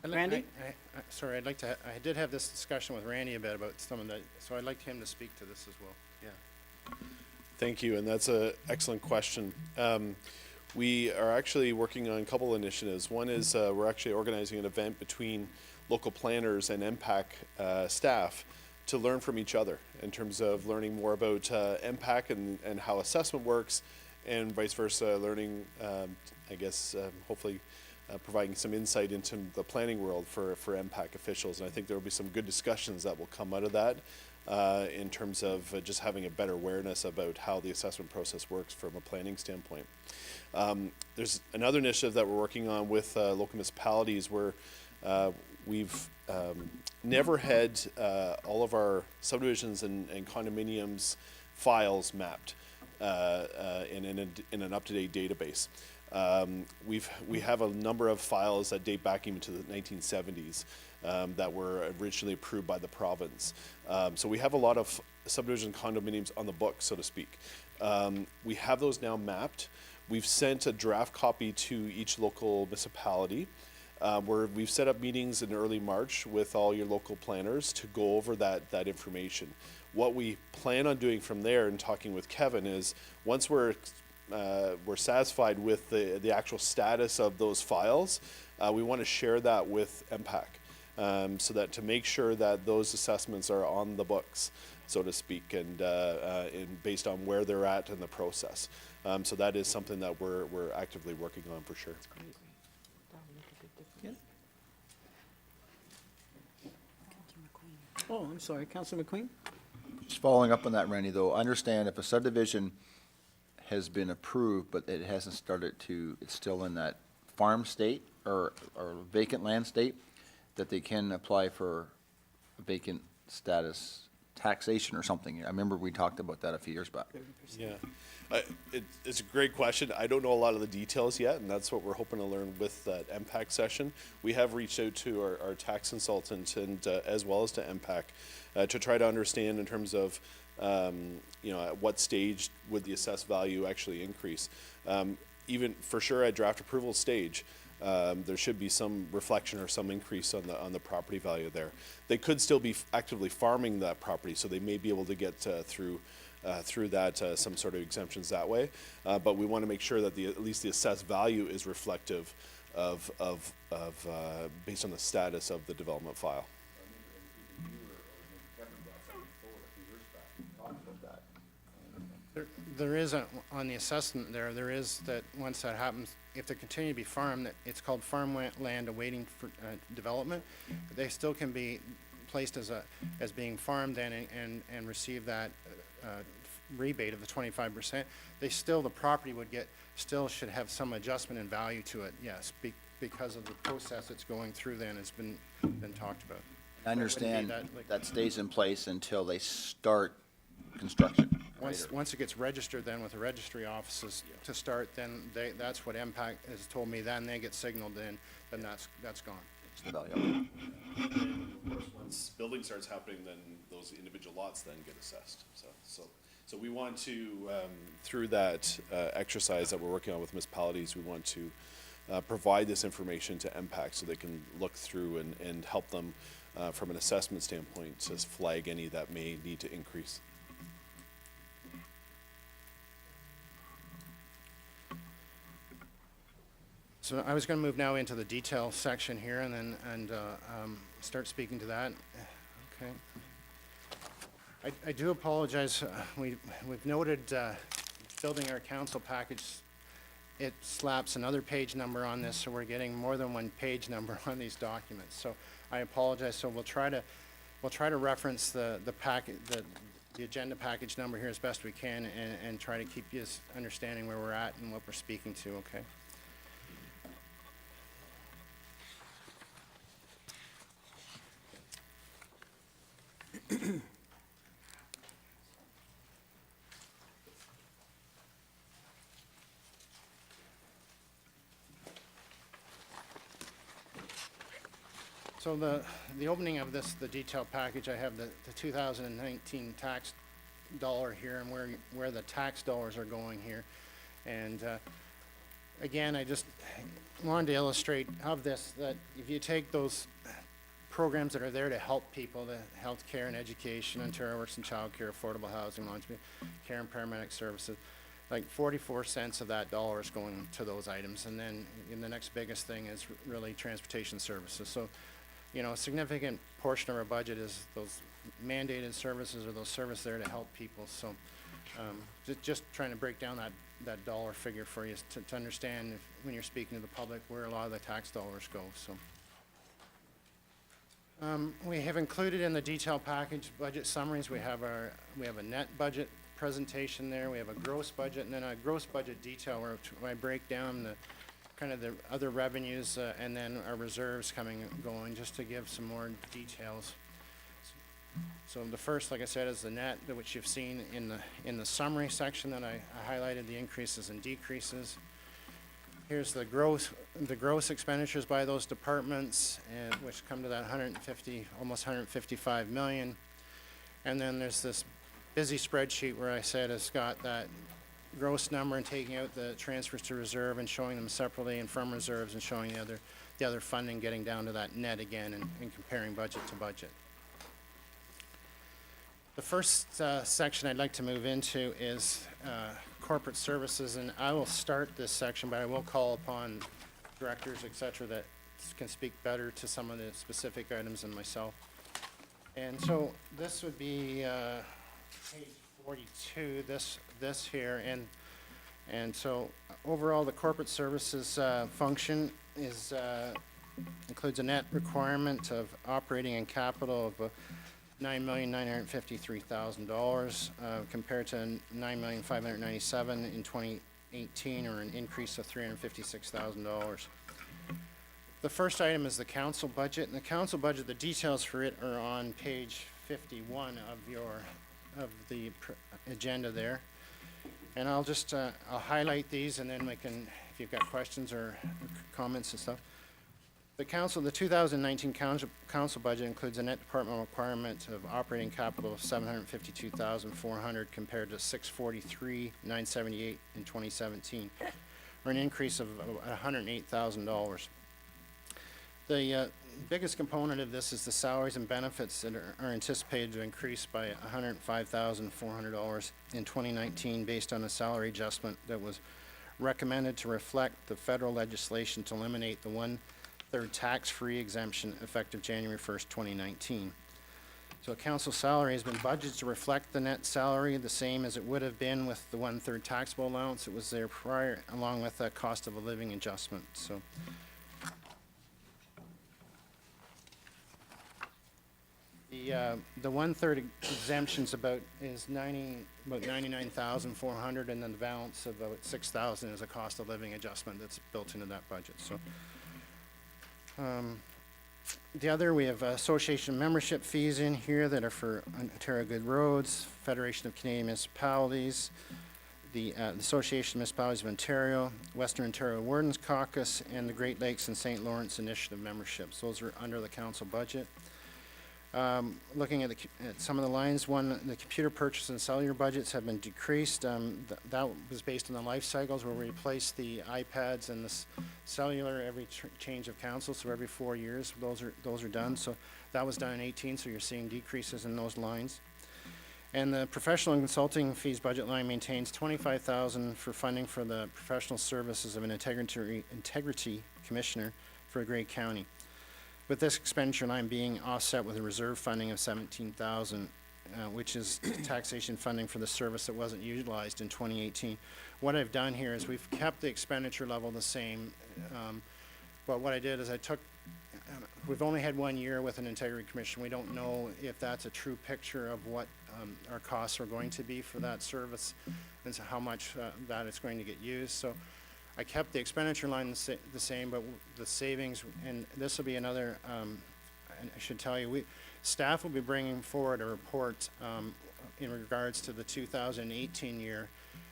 Randy? Sorry, I did have this discussion with Randy about some of that, so I'd like him to speak to this as well. Yeah. Thank you, and that's an excellent question. We are actually working on a couple initiatives. One is we're actually organizing an event between local planners and MPAC staff to learn from each other in terms of learning more about MPAC and how assessment works, and vice versa, learning, hopefully providing some insight into the planning world for MPAC officials. And I think there will be some good discussions that will come out of that in terms of just having a better awareness about how the assessment process works from a planning standpoint. There's another initiative that we're working on with local municipalities where we've never had all of our subdivisions and condominiums files mapped in an up-to-date database. We have a number of files that date back even to the 1970s that were originally approved by the province. So we have a lot of subdivision condominiums on the books, so to speak. We have those now mapped. We've sent a draft copy to each local municipality. Where we've set up meetings in early March with all your local planners to go over that information. What we plan on doing from there and talking with Kevin is once we're satisfied with the actual status of those files, we want to share that with MPAC so that to make sure that those assessments are on the books, so to speak, and based on where they're at in the process. So that is something that we're actively working on for sure. Oh, I'm sorry, Councillor McQueen? Just following up on that, Randy, though, I understand if a subdivision has been approved, but it hasn't started it's still in that farm state or vacant land state, that they can apply for vacant status taxation or something. I remember we talked about that a few years back. Yeah, it's a great question. I don't know a lot of the details yet, and that's what we're hoping to learn with that MPAC session. We have reached out to our tax consultant and as well as to MPAC to try to understand in terms of at what stage would the assessed value actually increase. Even for sure at draft approval stage, there should be some reflection or some increase on the property value there. They could still be actively farming that property, so they may be able to get through that some sort of exemptions that way. But we want to make sure that at least the assessed value is reflective of based on the status of the development file. There is on the assessment there is that once that happens, if they continue to be farmed, that it's called farmland awaiting for development. They still can be placed as being farmed then and receive that rebate of the 25%. The property still should have some adjustment in value to it, yes, because of the process it's going through then has been talked about. I understand that, like- that stays in place until they start construction. Once it gets registered then with the registry offices to start, then that's what MPAC has told me, then they get signaled in, then that's gone. It's the value. Of course, once building starts happening, then those individual lots then get assessed. So we want to, through that exercise that we're working on with municipalities, we want to provide this information to MPAC so they can look through and help them from an assessment standpoint to flag any that may need to increase. So I was going to move now into the detail section here and start speaking to that. Okay. I do apologize. We've noted building our council package, it slaps another page number on this, so we're getting more than one page number on these documents. So I apologize. So we'll try to reference the agenda package number here as best we can and try to keep you understanding where we're at and what we're speaking to. Okay. So the opening of the detailed package, I have the 2019 tax dollar here and where the tax dollars are going here. And again, I just wanted to illustrate of this, that if you take those programs that are there to help people, the health care and education, Ontario Works in Child Care, affordable housing, long-term care and paramedic services, like 44 cents of that dollar is going to those items. And then the next biggest thing is really transportation services. So, a significant portion of our budget is those mandated services or those services there to help people. So just trying to break down that dollar figure for you to understand when you're speaking to the public where a lot of the tax dollars go. So we have included in the detailed package budget summaries. We have a net budget presentation there. We have a gross budget and then a gross budget detail where I break down the other revenues and then our reserves going, just to give some more details. So the first, like I said, is the net, which you've seen in the summary section that I highlighted the increases and decreases. Here's the gross expenditures by those departments, which come to that almost 155 million. And then there's this busy spreadsheet where I said it's got that gross number and taking out the transfers to reserve and showing them separately and from reserves and showing the other funding getting down to that net again and comparing budget to budget. The first section I'd like to move into is corporate services, and I will start this section, but I will call upon directors, et cetera, that can speak better to some of the specific items than myself. And so this would be page 42, this here, and so overall the corporate services function includes a net requirement of operating and capital of $9,953,000 compared to $9,597,000 in 2018, or an increase of $356,000. The first item is the council budget, and the council budget, the details for it are on page 51 of the agenda there. And I'll just I'll highlight these, and then we can, if you've got questions or comments and stuff. The 2019 council budget includes a net departmental requirement of operating capital of $752,400 compared to $643,978 in 2017, or an increase of $108,000. The biggest component of this is the salaries and benefits that are anticipated to increase by $105,400 in 2019 based on a salary adjustment that was recommended to reflect the federal legislation to eliminate the 1/3 tax-free exemption effective January 1st, 2019. So council salary has been budgeted to reflect the net salary, the same as it would have been with the 1/3 taxable allowance that was there prior, along with a cost of a living adjustment, so. The 1/3 exemption's about 99,400, and then the balance of about 6,000 is a cost of living adjustment that's built into that budget, so. The other, we have association membership fees in here that are for Ontario Good Roads, Federation of Canadian Municipalities, the Association of Municipalities of Ontario, Western Ontario Wardens Caucus, and the Great Lakes and St. Lawrence Initiative memberships. Those are under the council budget. Looking at some of the lines, one, the computer purchase and cellular budgets have been decreased. That was based on the life cycles where we replaced the iPads and the cellular every change of council, so every 4 years, those are done. So that was done in 18, so you're seeing decreases in those lines. And the professional and consulting fees budget line maintains $25,000 for funding for the professional services of an integrity commissioner for Grey County, with this expenditure line being offset with a reserve funding of $17,000, which is taxation funding for the service that wasn't utilized in 2018. What I've done here is we've kept the expenditure level the same, but what I did is I took, we've only had 1 year with an integrity commission. We don't know if that's a true picture of what our costs are going to be for that service and so how much that it's going to get used. So I kept the expenditure line the same, but the savings, and this will be another, and I should tell you, staff will be bringing forward a report in regards to the 2018 year,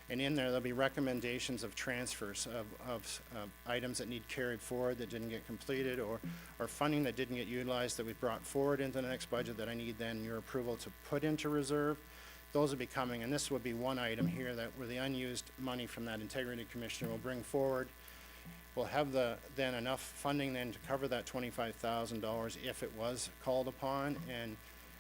and in there, there'll be recommendations of transfers of items that need carried forward that didn't get completed, or funding that didn't get utilized that we brought forward into the next budget that I need then your approval to put into reserve. Those will be coming, and this would be one item here that where the unused money from that integrity commissioner will bring forward. We'll have then enough funding then to cover that $25,000 if it was called upon, and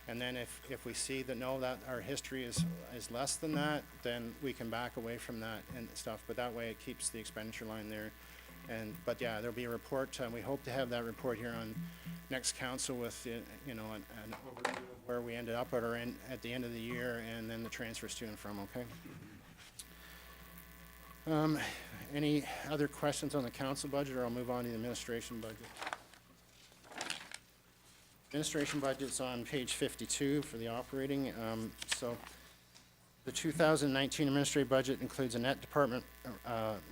then if we see that no, that our history is less than that, then we can back away from that and stuff, but that way it keeps the expenditure line there. But yeah, there'll be a report, we hope to have that report here on next council with, you know, an overview of where we ended up at the end of the year, and then the transfers to and from, okay? Any other questions on the council budget, or I'll move on to the administration budget? Administration budget's on page 52 for the operating, so the 2019 administrative budget includes a net department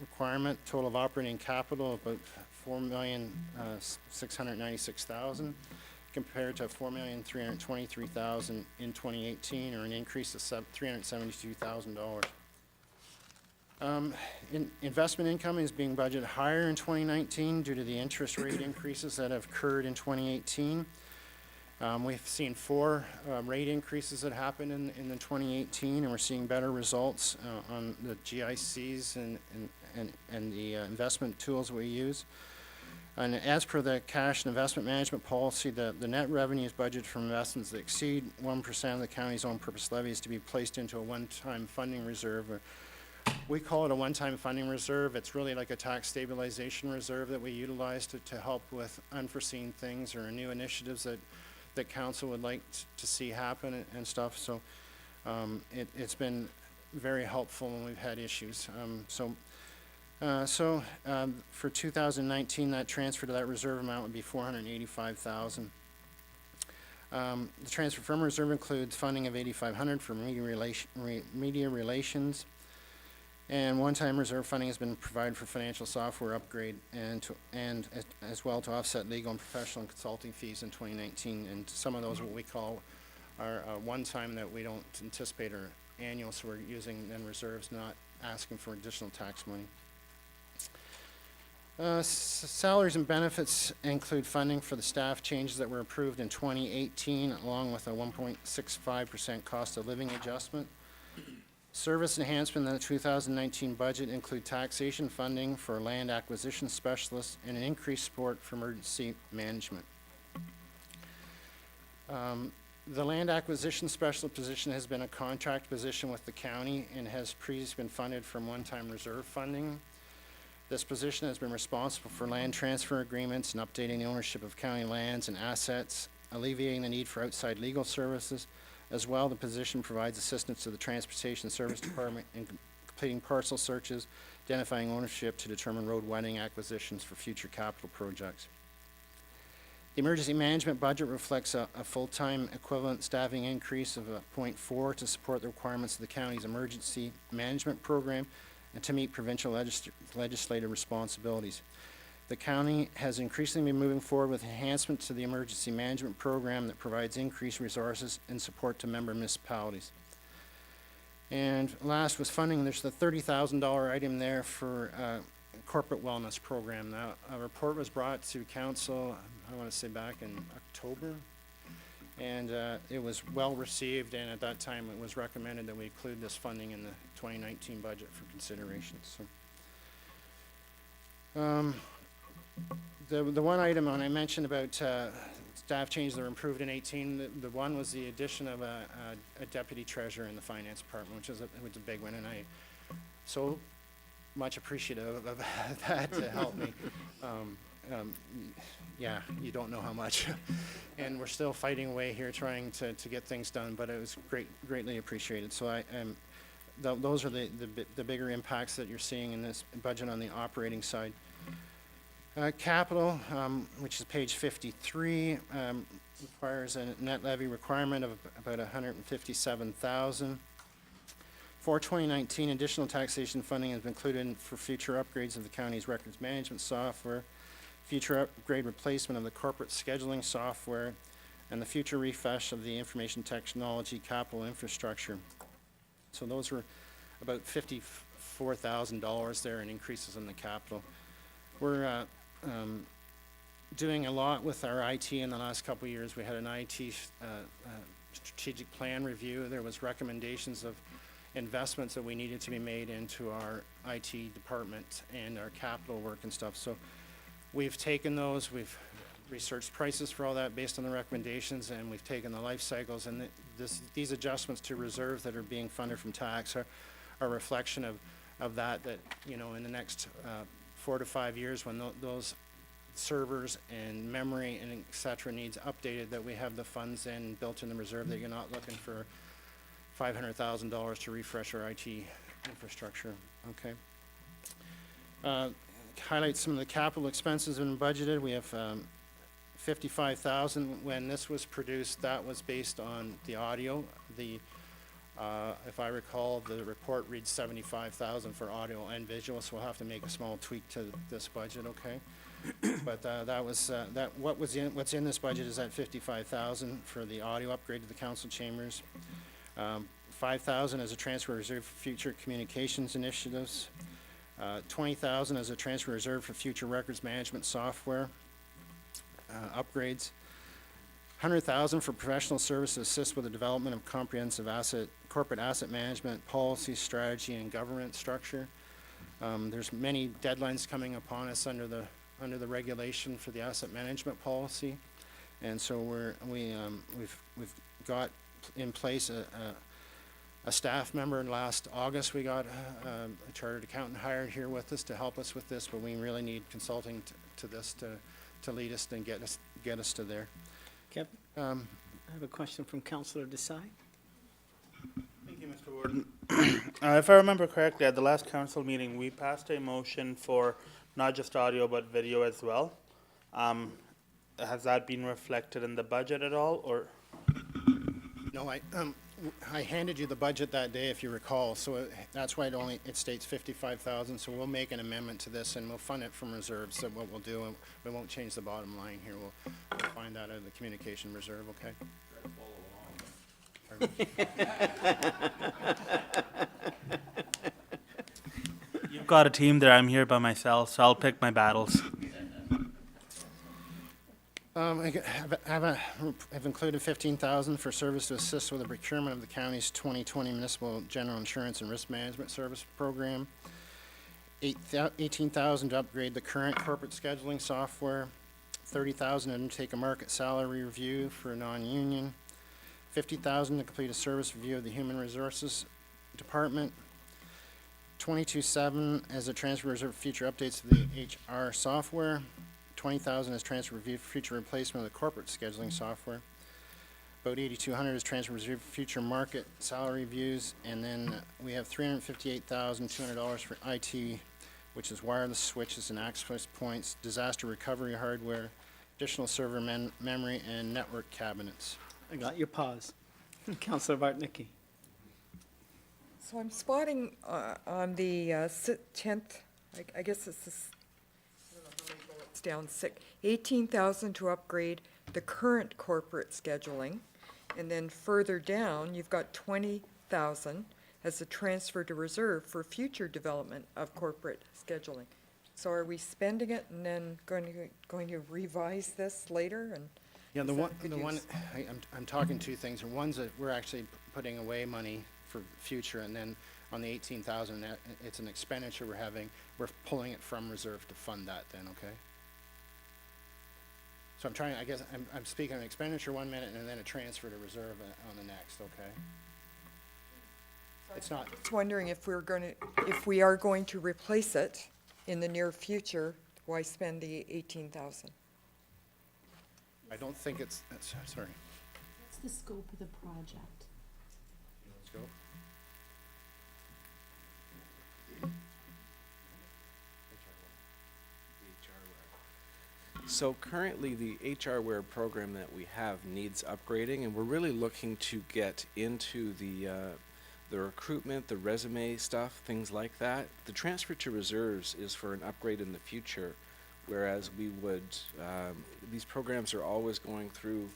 requirement, total of operating capital of about $4,696,000 compared to $4,323,000 in 2018, or an increase of $372,000. Investment income is being budgeted higher in 2019 due to the interest rate increases that have occurred in 2018. We've seen 4 rate increases that happened in the 2018, and we're seeing better results on the GICs and the investment tools we use. And as per the cash and investment management policy, the net revenues budgeted from investments that exceed 1% of the county's own purpose levy is to be placed into a one-time funding reserve. Or we call it a one-time funding reserve. It's really like a tax stabilization reserve that we utilize to help with unforeseen things or new initiatives that council would like to see happen and stuff. So it's been very helpful when we've had issues. For 2019, that transfer to that reserve amount would be $485,000. The transfer from reserve includes funding of $8,500 for media relations, and one-time reserve funding has been provided for financial software upgrade and as well to offset legal and professional and consulting fees in 2019. And some of those what we call are one-time that we don't anticipate are annual, so we're using then reserves, not asking for additional tax money. Salaries and benefits include funding for the staff changes that were approved in 2018, along with a 1.65% cost of living adjustment. Service enhancement in the 2019 budget include taxation funding for land acquisition specialists and an increased support for emergency management. The land acquisition specialist position has been a contract position with the county and has previously been funded from one-time reserve funding. This position has been responsible for land transfer agreements and updating the ownership of county lands and assets, alleviating the need for outside legal services. As well, the position provides assistance to the Transportation Service Department in completing parcel searches, identifying ownership to determine road widening acquisitions for future capital projects. The emergency management budget reflects a full-time equivalent staffing increase of 0.4 to support the requirements of the county's emergency management program and to meet provincial legislative responsibilities. The county has increasingly been moving forward with enhancements to the emergency management program that provides increased resources and support to member municipalities. And last was funding. There's the $30,000 item there for corporate wellness program. Now, a report was brought to council, I want to say back in October, and it was well received, and at that time it was recommended that we include this funding in the 2019 budget for consideration. So, the one item when I mentioned about staff changes that were improved in 18, the one was the addition of a deputy treasurer in the finance department, which was a big one, and I so much appreciative of that to help me. Yeah, you don't know how much. And we're still fighting away here trying to get things done, but it was greatly appreciated. So those are the bigger impacts that you're seeing in this budget on the operating side. Capital, which is page 53, requires a net levy requirement of about $157,000. For 2019, additional taxation funding has been included for future upgrades of the county's records management software, future upgrade replacement of the corporate scheduling software, and the future refresh of the information technology capital infrastructure. So those were about $54,000 there in increases in the capital. We're doing a lot with our IT in the last couple of years. We had an IT strategic plan review. There was recommendations of investments that we needed to be made into our IT department and our capital work and stuff. So we've taken those, we've researched prices for all that based on the recommendations, and we've taken the life cycles, and these adjustments to reserves that are being funded from tax are a reflection of that, you know, in the next 4 to 5 years when those servers and memory and et cetera needs updated, that we have the funds built in the reserve, that you're not looking for $500,000 to refresh our IT infrastructure. Okay. Highlight some of the capital expenses in budgeted. We have $55,000. When this was produced, that was based on the audio. If I recall, the report reads $75,000 for audio and visual, so we'll have to make a small tweak to this budget. Okay. But that was what's in this budget is at $55,000 for the audio upgrade to the council chambers. $5,000 as a transfer reserve for future communications initiatives. $20,000 as a transfer reserve for future records management software upgrades. $100,000 for professional services to assist with the development of comprehensive corporate asset management policy, strategy, and governance structure. There's many deadlines coming upon us under the regulation for the asset management policy, and so we've got in place a staff member. Last August, we got a chartered accountant hired here with us to help us with this, but we really need consulting to this to lead us and get us to there. Kevin, I have a question from Councillor Desai. Thank you, Mr. Warden. If I remember correctly, at the last council meeting, we passed a motion for not just audio but video as well. Has that been reflected in the budget at all, or? No, I handed you the budget that day, if you recall, so that's why it states $55,000, so we'll make an amendment to this and we'll fund it from reserves. So what we'll do, we won't change the bottom line here, we'll find that out of the communication reserve, okay? You've got a team there, I'm here by myself, so I'll pick my battles. I've included 15,000 for service to assist with the procurement of the county's 2020 municipal general insurance and risk management service program. 18,000 to upgrade the current corporate scheduling software. 30,000 to undertake a market salary review for non-union. 50,000 to complete a service review of the human resources department. 22.7 as a transfer reserve for future updates to the HR software. 20,000 as transfer review for future replacement of the corporate scheduling software. About 8,200 is transfer reserve for future market salary reviews, and then we have $358,200 for IT, which is wireless switches and access points, disaster recovery hardware, additional server memory, and network cabinets. I got your pause. Councillor Bartnicki. So I'm spotting on the 10th, I guess it's this, I don't know how many bullets down, 18,000 to upgrade the current corporate scheduling. And then further down, you've got 20,000 as a transfer to reserve for future development of corporate scheduling. So are we spending it and then going to revise this later? And Yeah, is that good use? I'm talking two things. One's that we're actually putting away money for future, and then on the 18,000, it's an expenditure we're pulling it from reserve to fund that then, okay? So I'm speaking on expenditure 1 minute and then a transfer to reserve on the next, okay? It's not, Just wondering if we are going to replace it in the near future, why spend the 18,000? I don't think sorry. What's the scope of the project? Let's go. So currently, the HRware program that we have needs upgrading, and we're really looking to get into the recruitment, the resume stuff, things like that. The transfer to reserves is for an upgrade in the future, whereas we would, these programs are always going through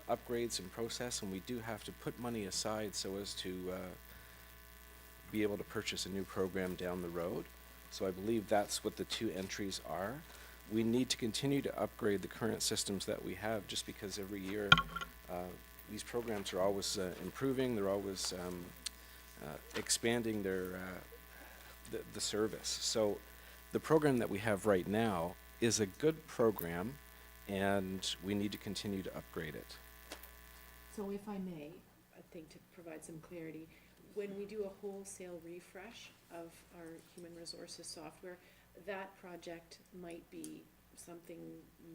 upgrades and process, and we do have to put money aside so as to be able to purchase a new program down the road. So I believe that's what the two entries are. We need to continue to upgrade the current systems that we have, just because every year these programs are always improving, they're always expanding their the service. So the program that we have right now is a good program, and we need to continue to upgrade it. So if I may, I think to provide some clarity, when we do a wholesale refresh of our human resources software, that project might be something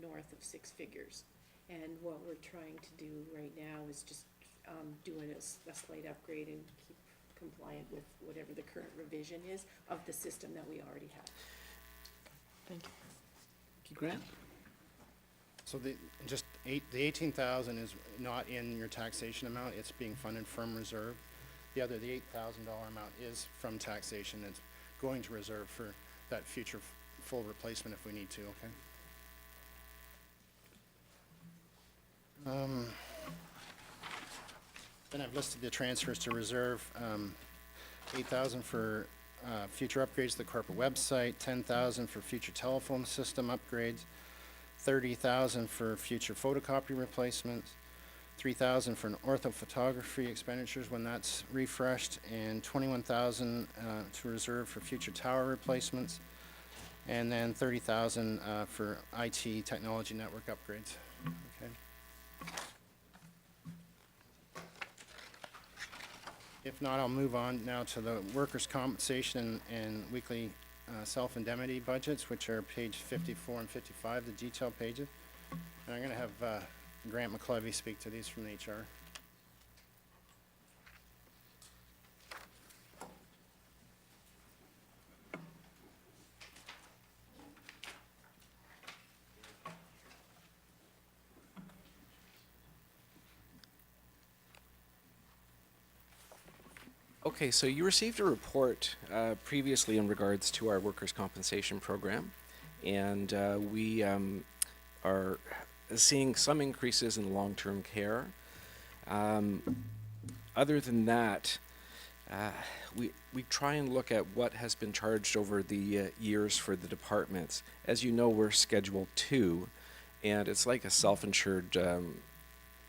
north of 6 figures. And what we're trying to do right now is just doing a slight upgrade and keep compliant with whatever the current revision is of the system that we already have. Thank you. Thank you, Grant. So the 18,000 is not in your taxation amount, it's being funded from reserve. The $8,000 amount is from taxation, it's going to reserve for that future full replacement if we need to, okay? Then I've listed the transfers to reserve, 8,000 for future upgrades to the corporate website, 10,000 for future telephone system upgrades, 30,000 for future photocopy replacements, 3,000 for an orthophotography expenditures when that's refreshed, and 21,000 to reserve for future tower replacements, and then 30,000 for IT technology network upgrades. Okay. If not, I'll move on now to the workers' compensation and weekly self-indemnity budgets, which are page 54 and 55, the detail pages. And I'm going to have Grant McClevey speak to these from HR. Okay, so you received a report previously in regards to our workers' compensation program, and we are seeing some increases in long-term care. Other than that, we try and look at what has been charged over the years for the departments. As you know, we're Schedule 2, and it's like a self-insured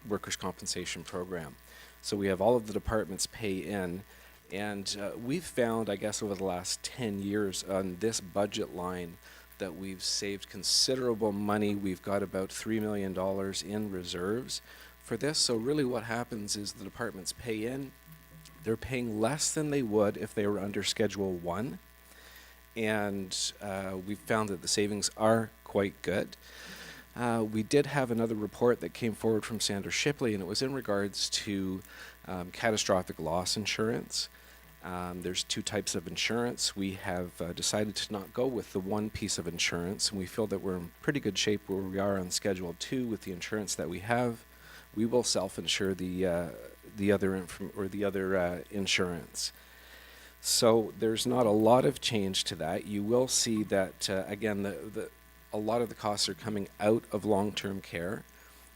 workers' compensation program. So we have all of the departments pay in, and we've found, I guess, over the last 10 years on this budget line that we've saved considerable money. We've got about $3 million in reserves for this. So really what happens is the departments pay in. They're paying less than they would if they were under Schedule 1. And we've found that the savings are quite good. We did have another report that came forward from Sandra Shipley, and it was in regards to catastrophic loss insurance. There's two types of insurance. We have decided to not go with the one piece of insurance, and we feel that we're in pretty good shape where we are on Schedule 2 with the insurance that we have. We will self-insure the other insurance. So there's not a lot of change to that. You will see that again, a lot of the costs are coming out of long-term care.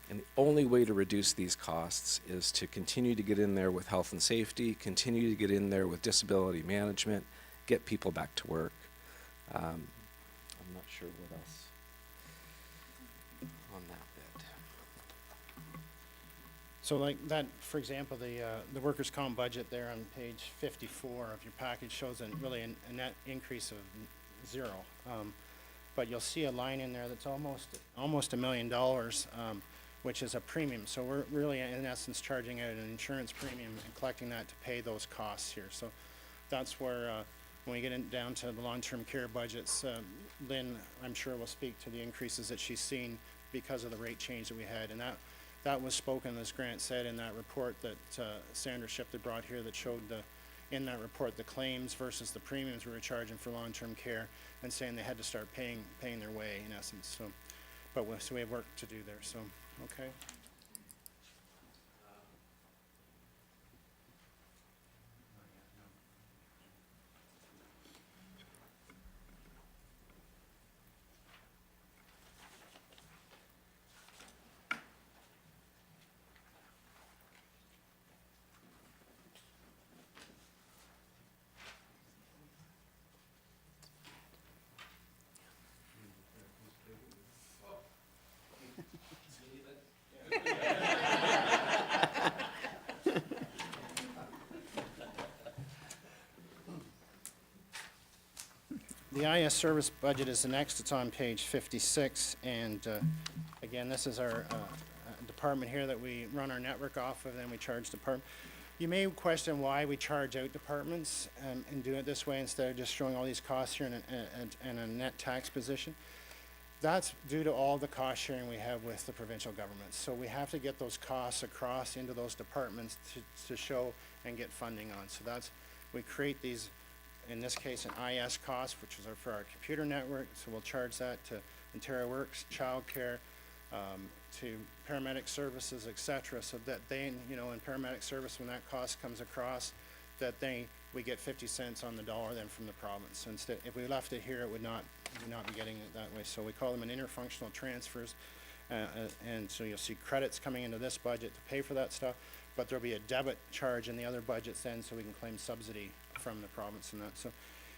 And the only way to reduce these costs is to continue to get in there with health and safety, continue to get in there with disability management, get people back to work. I'm not sure what else on that bit. So like that, for example, the workers' comp budget there on page 54 of your package shows really a net increase of 0. But you'll see a line in there that's almost $1 million, which is a premium. So we're really, in essence, charging out an insurance premium and collecting that to pay those costs here. So that's where, when we get down to the long-term care budgets, Lynn, I'm sure, will speak to the increases that she's seen because of the rate change that we had. And that was spoken, as Grant said, in that report that Sandra Shipley brought here that showed in that report the claims versus the premiums we were charging for long-term care, and saying they had to start paying their way, in essence. So, so we have work to do there, so, okay. The IS service budget is the next. It's on page 56, and again, this is our department here that we run our network off of, and we charge department. You may question why we charge out departments and do it this way instead of just showing all these costs here in a net tax position. That's due to all the cost sharing we have with the provincial government. So we have to get those costs across into those departments to show and get funding on. So we create these, in this case, an IS cost, which is for our computer network. So we'll charge that to Ontario Works, childcare, to paramedic services, et cetera, so that they, in paramedic service, when that cost comes across, that we get 50 cents on the dollar then from the province. So instead, if we left it here, it would not be getting it that way. So we call them an interfunctional transfers, and so you'll see credits coming into this budget to pay for that stuff, but there'll be a debit charge in the other budgets then, so we can claim subsidy from the province and that. So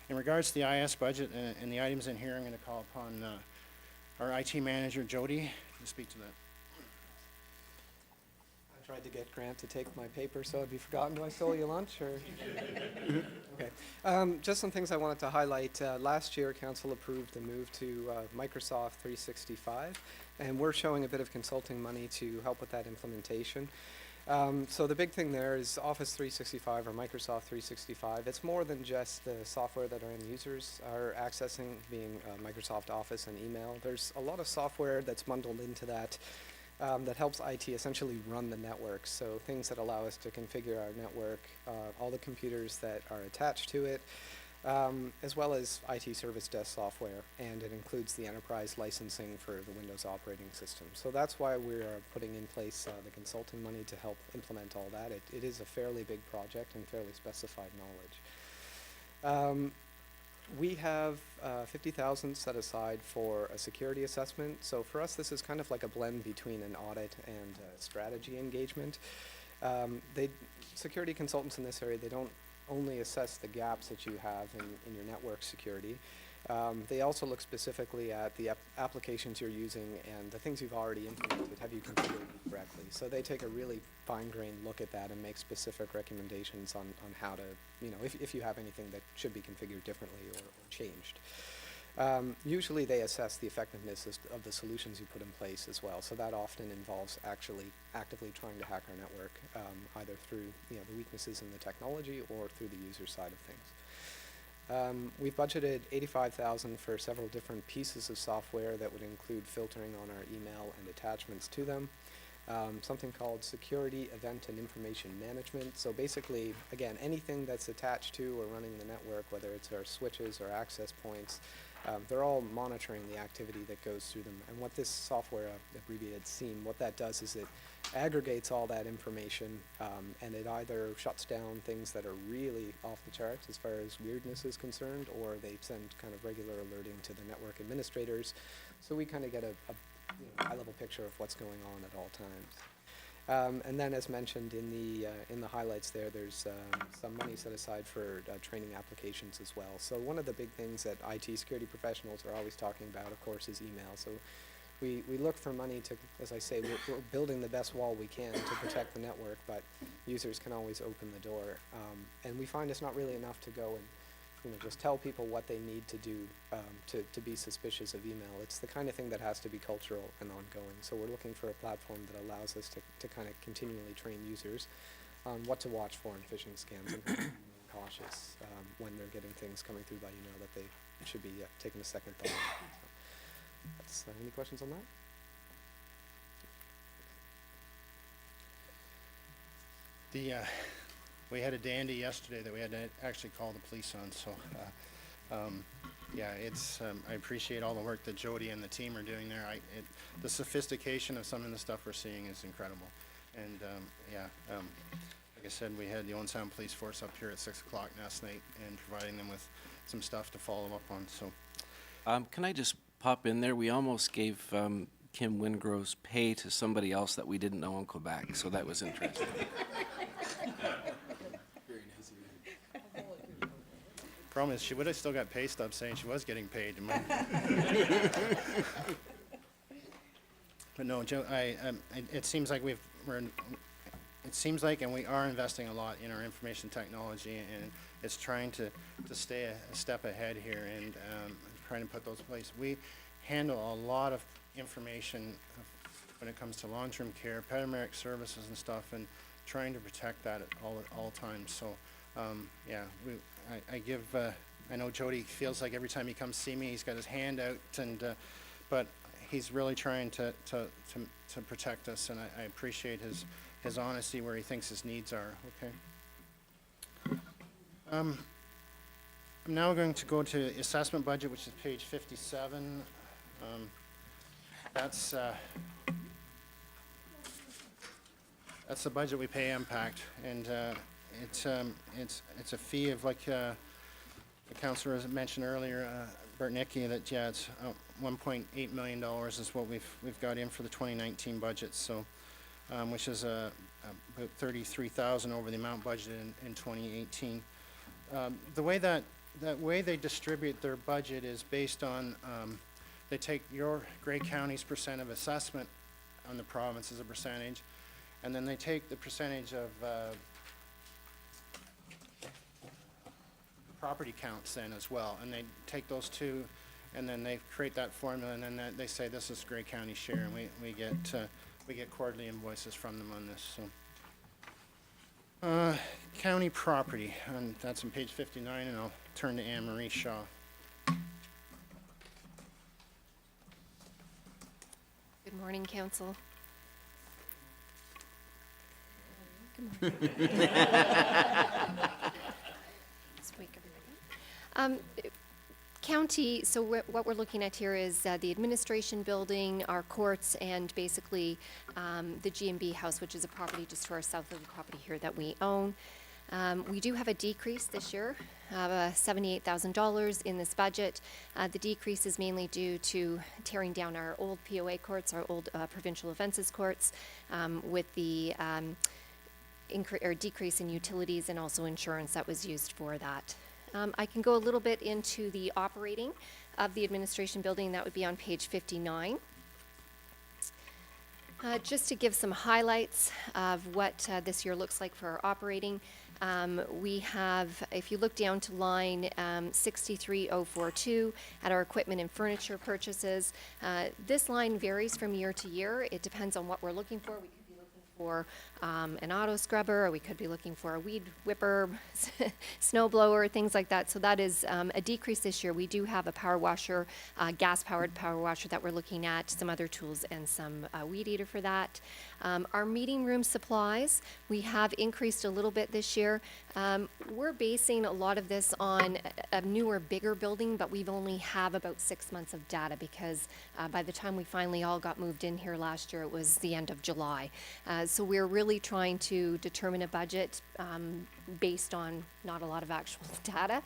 in regards to the IS budget and the items in here, I'm going to call upon our IT manager, Jody, to speak to that. I tried to get Grant to take my paper, so it'd be forgotten. Do I stole your lunch, or? Okay. Just some things I wanted to highlight. Last year, council approved the move to Microsoft 365, and we're showing a bit of consulting money to help with that implementation. So the big thing there is Office 365 or Microsoft 365. It's more than just the software that our end users are accessing, being Microsoft Office and email. There's a lot of software that's bundled into that that helps IT essentially run the network. So things that allow us to configure our network, all the computers that are attached to it, as well as IT service desk software, and it includes the enterprise licensing for the Windows operating system. So that's why we're putting in place the consulting money to help implement all that. It is a fairly big project and fairly specified knowledge. We have 50,000 set aside for a security assessment. So for us, this is kind of like a blend between an audit and strategy engagement. Security consultants in this area, they don't only assess the gaps that you have in your network security. They also look specifically at the applications you're using and the things you've already implemented. Have you configured them correctly? So they take a really fine-grained look at that and make specific recommendations on how to, if you have anything that should be configured differently or changed. Usually they assess the effectiveness of the solutions you put in place as well. So that often involves actually actively trying to hack our network, either through the weaknesses in the technology or through the user side of things. We've budgeted $85,000 for several different pieces of software that would include filtering on our email and attachments to them. Something called Security, Event, and Information Management. So basically, again, anything that's attached to or running the network, whether it's our switches or access points, they're all monitoring the activity that goes through them. And what this software, abbreviated SIEM, what that does is it aggregates all that information, and it either shuts down things that are really off the charts as far as weirdness is concerned, or they send kind of regular alerting to the network administrators. So we kind of get a high-level picture of what's going on at all times. And then, as mentioned in the highlights there, there's some money set aside for training applications as well. So one of the big things that IT security professionals are always talking about, of course, is email. So we look for money to, as I say, we're building the best wall we can to protect the network, but users can always open the door. And we find it's not really enough to go and just tell people what they need to do to be suspicious of email. It's the kind of thing that has to be cultural and ongoing. So we're looking for a platform that allows us to kind of continually train users on what to watch for in phishing scams and how to be cautious when they're getting things coming through by email that they should be taking a second thought on. So any questions on that? We had a dandy yesterday that we had to actually call the police on, so, yeah, I appreciate all the work that Jody and the team are doing there. The sophistication of some of the stuff we're seeing is incredible. And, like I said, we had the Owen Sound Police Force up here at 6 o'clock last night and providing them with some stuff to follow up on, so. Can I just pop in there? We almost gave Kim Wingrove's pay to somebody else that we didn't know in Quebec, so that was interesting. Problem is, she would have still got pay stubs saying she was getting paid. But no, Joe, it seems like it seems like, and we are investing a lot in our information technology, and it's trying to stay a step ahead here and trying to put those in place. We handle a lot of information when it comes to long-term care, paramedic services and stuff, and trying to protect that at all times. So, yeah, I know Jody feels like every time he comes see me, he's got his hand out, and but he's really trying to protect us, and I appreciate his honesty where he thinks his needs are. Okay. I'm now going to go to assessment budget, which is page 57. That's the budget we pay Impact, and it's a fee of, like the councillor has mentioned earlier, Bert Nicky, that it's $1.8 million is what we've got in for the 2019 budget. So, which is about 33,000 over the amount budgeted in 2018. The way they distribute their budget is based on they take your Grey County's percent of assessment on the province as a percentage, and then they take the percentage of property counts then as well, and they take those two, and then they create that formula, and then they say this is Grey County share, and we get quarterly invoices from them on this. So, county property, and that's on page 59, and I'll turn to Anne Marie Shaw. Good morning, Council. Good morning. Just wake everybody up. County, so what we're looking at here is the administration building, our courts, and basically the GMB house, which is a property just to our south of the property here that we own. We do have a decrease this year of $78,000 in this budget. The decrease is mainly due to tearing down our old POA courts, our old provincial offences courts, with the decrease in utilities and also insurance that was used for that. I can go a little bit into the operating of the administration building. That would be on page 59. Just to give some highlights of what this year looks like for our operating, we have, if you look down to line 63042 at our equipment and furniture purchases, this line varies from year to year. It depends on what we're looking for. We could be looking for an auto scrubber, or we could be looking for a weed whipper, snow blower, things like that. So that is a decrease this year. We do have a power washer, gas-powered power washer that we're looking at, some other tools, and some weed eater for that. Our meeting room supplies, we have increased a little bit this year. We're basing a lot of this on a newer, bigger building, but we've only have about 6 months of data because by the time we finally all got moved in here last year, it was the end of July. So we're really trying to determine a budget based on not a lot of actual data.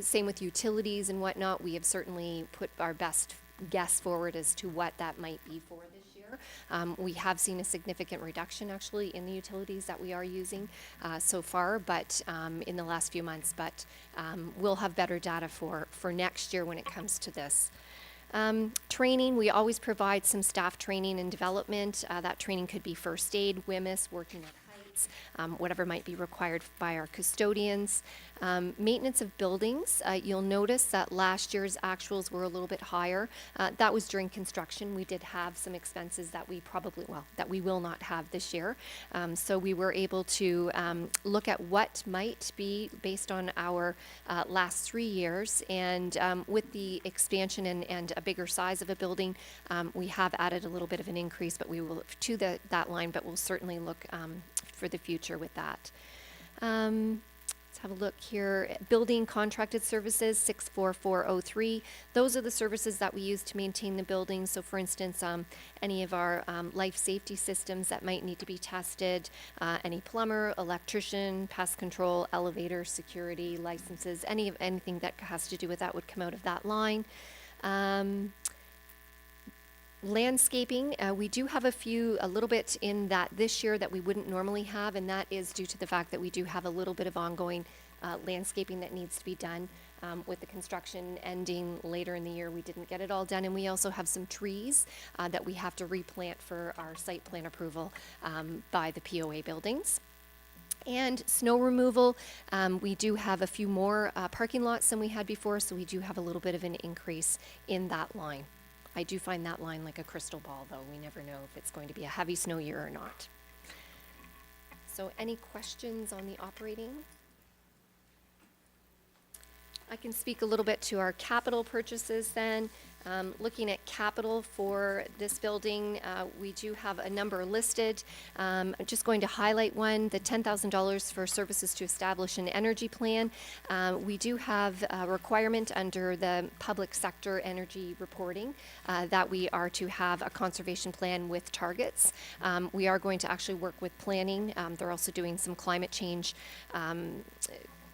Same with utilities and whatnot. We have certainly put our best guess forward as to what that might be for this year. We have seen a significant reduction actually in the utilities that we are using so far, but in the last few months, but we'll have better data for next year when it comes to this. Training, we always provide some staff training and development. That training could be first aid, WHMIS, working at heights, whatever might be required by our custodians. Maintenance of buildings, you'll notice that last year's actuals were a little bit higher. That was during construction. We did have some expenses that we that we will not have this year. So we were able to look at what might be based on our last 3 years. And with the expansion and a bigger size of a building, we have added a little bit of an increase, but we will to that line, but we'll certainly look for the future with that. Let's have a look here. Building contracted services, 64403. Those are the services that we use to maintain the building. So for instance, any of our life safety systems that might need to be tested, any plumber, electrician, pest control, elevator, security, licenses, anything that has to do with that would come out of that line. Landscaping, we do have a little bit in that this year that we wouldn't normally have, and that is due to the fact that we do have a little bit of ongoing landscaping that needs to be done. With the construction ending later in the year, we didn't get it all done, and we also have some trees that we have to replant for our site plan approval by the POA buildings. And snow removal, we do have a few more parking lots than we had before, so we do have a little bit of an increase in that line. I do find that line like a crystal ball, though. We never know if it's going to be a heavy snow year or not. So any questions on the operating? I can speak a little bit to our capital purchases then. Looking at capital for this building, we do have a number listed. I'm just going to highlight one, the $10,000 for services to establish an energy plan. We do have a requirement under the public sector energy reporting that we are to have a conservation plan with targets. We are going to actually work with planning. They're also doing some climate change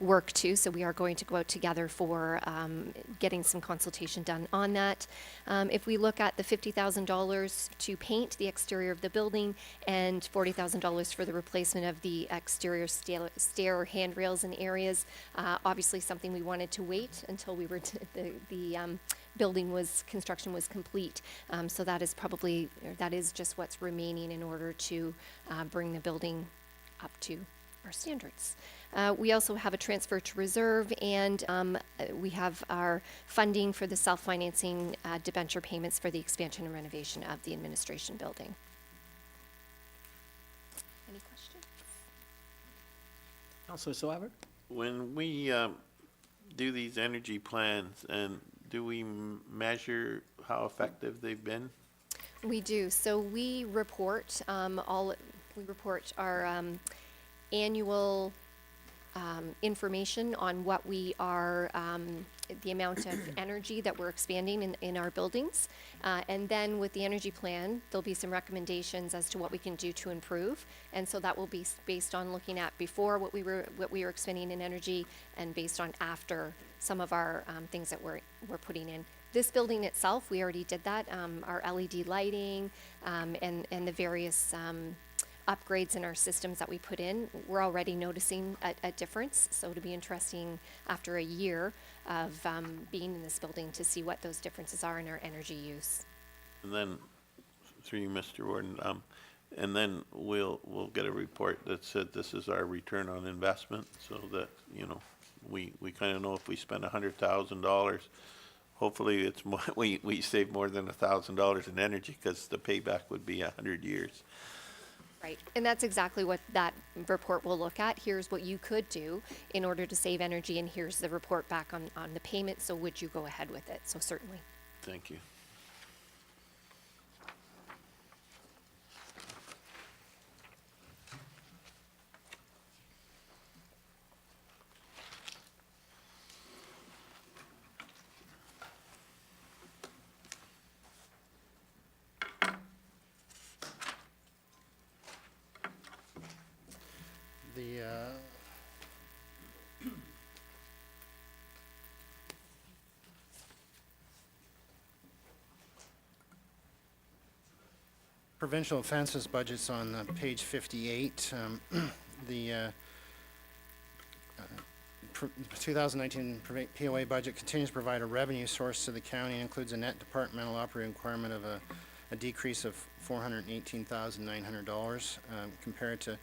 work too, so we are going to go out together for getting some consultation done on that. If we look at the $50,000 to paint the exterior of the building and $40,000 for the replacement of the exterior stair handrails in areas, obviously something we wanted to wait until we were construction was complete. So that is just what's remaining in order to bring the building up to our standards. We also have a transfer to reserve, and we have our funding for the self-financing debenture payments for the expansion and renovation of the administration building. Any questions? Councilor Swaber? When we do these energy plans, and do we measure how effective they've been? We do. So we report our annual information on what we are, the amount of energy that we're expanding in our buildings. And then with the energy plan, there'll be some recommendations as to what we can do to improve. And so that will be based on looking at before what we were expending in energy, and based on after some of our things that we're putting in. This building itself, we already did that, our LED lighting, and the various upgrades in our systems that we put in, we're already noticing a difference. So it'll be interesting after a year of being in this building to see what those differences are in our energy use. And then, through you, Mr. Warden, and then we'll get a report that said this is our return on investment, so that, you know, we kind of know if we spend $100,000, hopefully it's more, we save more than $1,000 in energy, because the payback would be 100 years. Right, and that's exactly what that report will look at. Here's what you could do in order to save energy, and here's the report back on the payment, so would you go ahead with it? So certainly. Thank you. The, provincial offenses budget's on page 58. The 2019 POA budget continues to provide a revenue source to the county and includes a net departmental operating requirement of a decrease of $418,900 compared to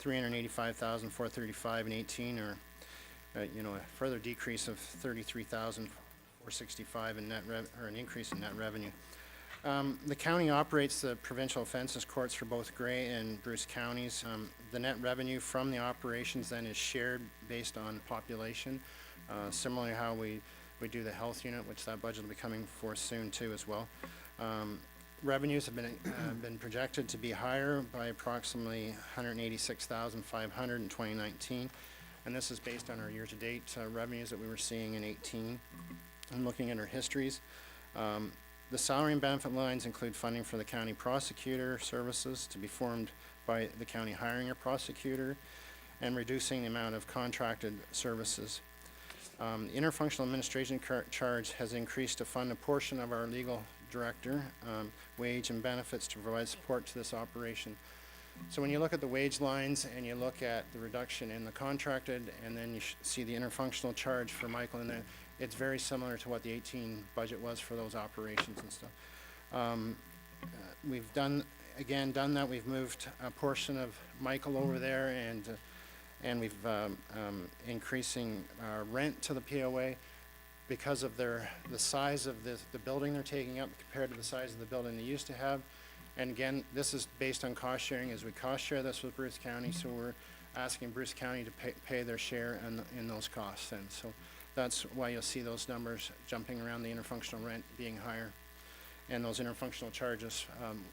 $385,435 in 18, or you know, a further decrease of $33,465 in or an increase in net revenue. The county operates the provincial offenses courts for both Grey and Bruce counties. The net revenue from the operations then is shared based on population, similarly how we do the health unit, which that budget will be coming for soon too as well. Revenues have been projected to be higher by approximately $186,500 in 2019, and this is based on our year-to-date revenues that we were seeing in 18. And looking at our histories, the salary and benefit lines include funding for the county prosecutor services to be formed by the county hiring a prosecutor and reducing the amount of contracted services. The interfunctional administration charge has increased to fund a portion of our legal director wage and benefits to provide support to this operation. So when you look at the wage lines and you look at the reduction in the contracted, and then you see the interfunctional charge for Michael, and then it's very similar to what the 18 budget was for those operations and stuff. We've done that. We've moved a portion of Michael over there, and we've increasing rent to the POA because of the size of the building they're taking up compared to the size of the building they used to have. And again, this is based on cost sharing, as we cost share this with Bruce County, so we're asking Bruce County to pay their share in those costs. And so that's why you'll see those numbers jumping around, the interfunctional rent being higher, and those interfunctional charges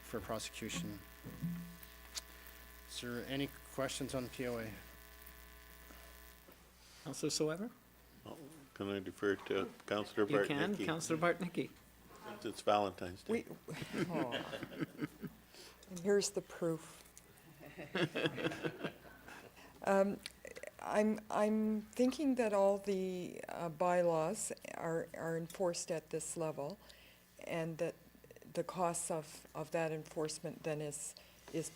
for prosecution. Is there any questions on the POA? Councillor Soever? Can I defer to Councillor You Bartnicki? can, Councillor Bartnicki. Since it's Valentine's Day. Oh. And here's the proof. I'm thinking that all the bylaws are enforced at this level, and that the costs of that enforcement then is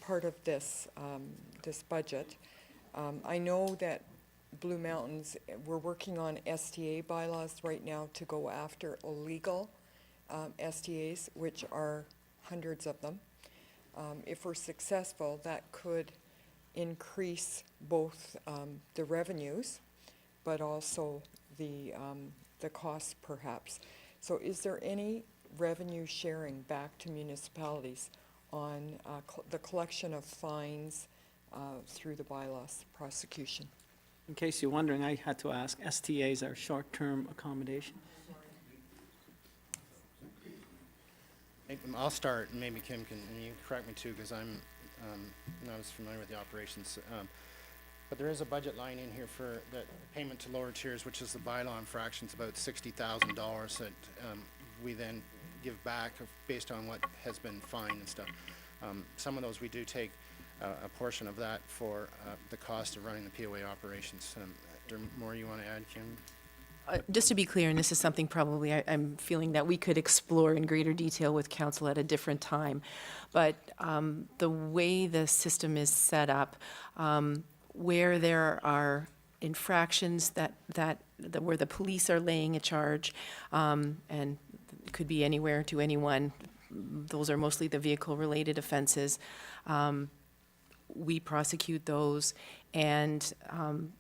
part of this this budget. I know that Blue Mountains, we're working on STA bylaws right now to go after illegal STAs, which are hundreds of them. If we're successful, that could increase both the revenues, but also the costs perhaps. So is there any revenue sharing back to municipalities on the collection of fines through the bylaws prosecution? In case you're wondering, I had to ask, STAs are short-term accommodation. I'll start, and maybe Kim can, and you can correct me too, because I'm not as familiar with the operations. But there is a budget line in here for the payment to lower tiers, which is the bylaw infractions, about $60,000 that we then give back based on what has been fined and stuff. Some of those we do take a portion of that for the cost of running the POA operations. Is there more you want to add, Kim? Just to be clear, and this is something probably I'm feeling that we could explore in greater detail with council at a different time, but the way the system is set up, where there are infractions where the police are laying a charge, and it could be anywhere to anyone, those are mostly the vehicle-related offenses. We prosecute those, and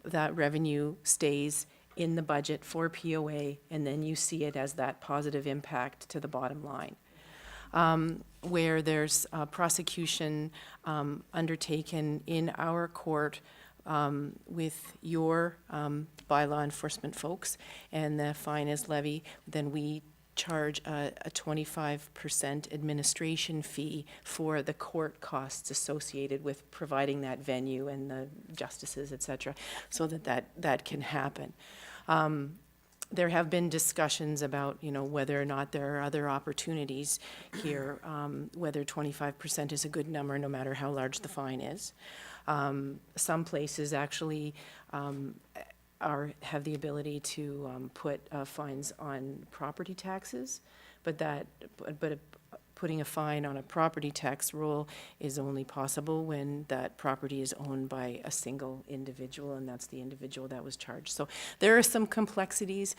that revenue stays in the budget for POA, and then you see it as that positive impact to the bottom line. Where there's prosecution undertaken in our court with your bylaw enforcement folks, and the fine is levied, then we charge a 25% administration fee for the court costs associated with providing that venue and the justices, et cetera, so that can happen. There have been discussions about, whether or not there are other opportunities here, whether 25% is a good number, no matter how large the fine is. Some places actually have the ability to put fines on property taxes, but putting a fine on a property tax roll is only possible when that property is owned by a single individual, and that's the individual that was charged. So there are some complexities.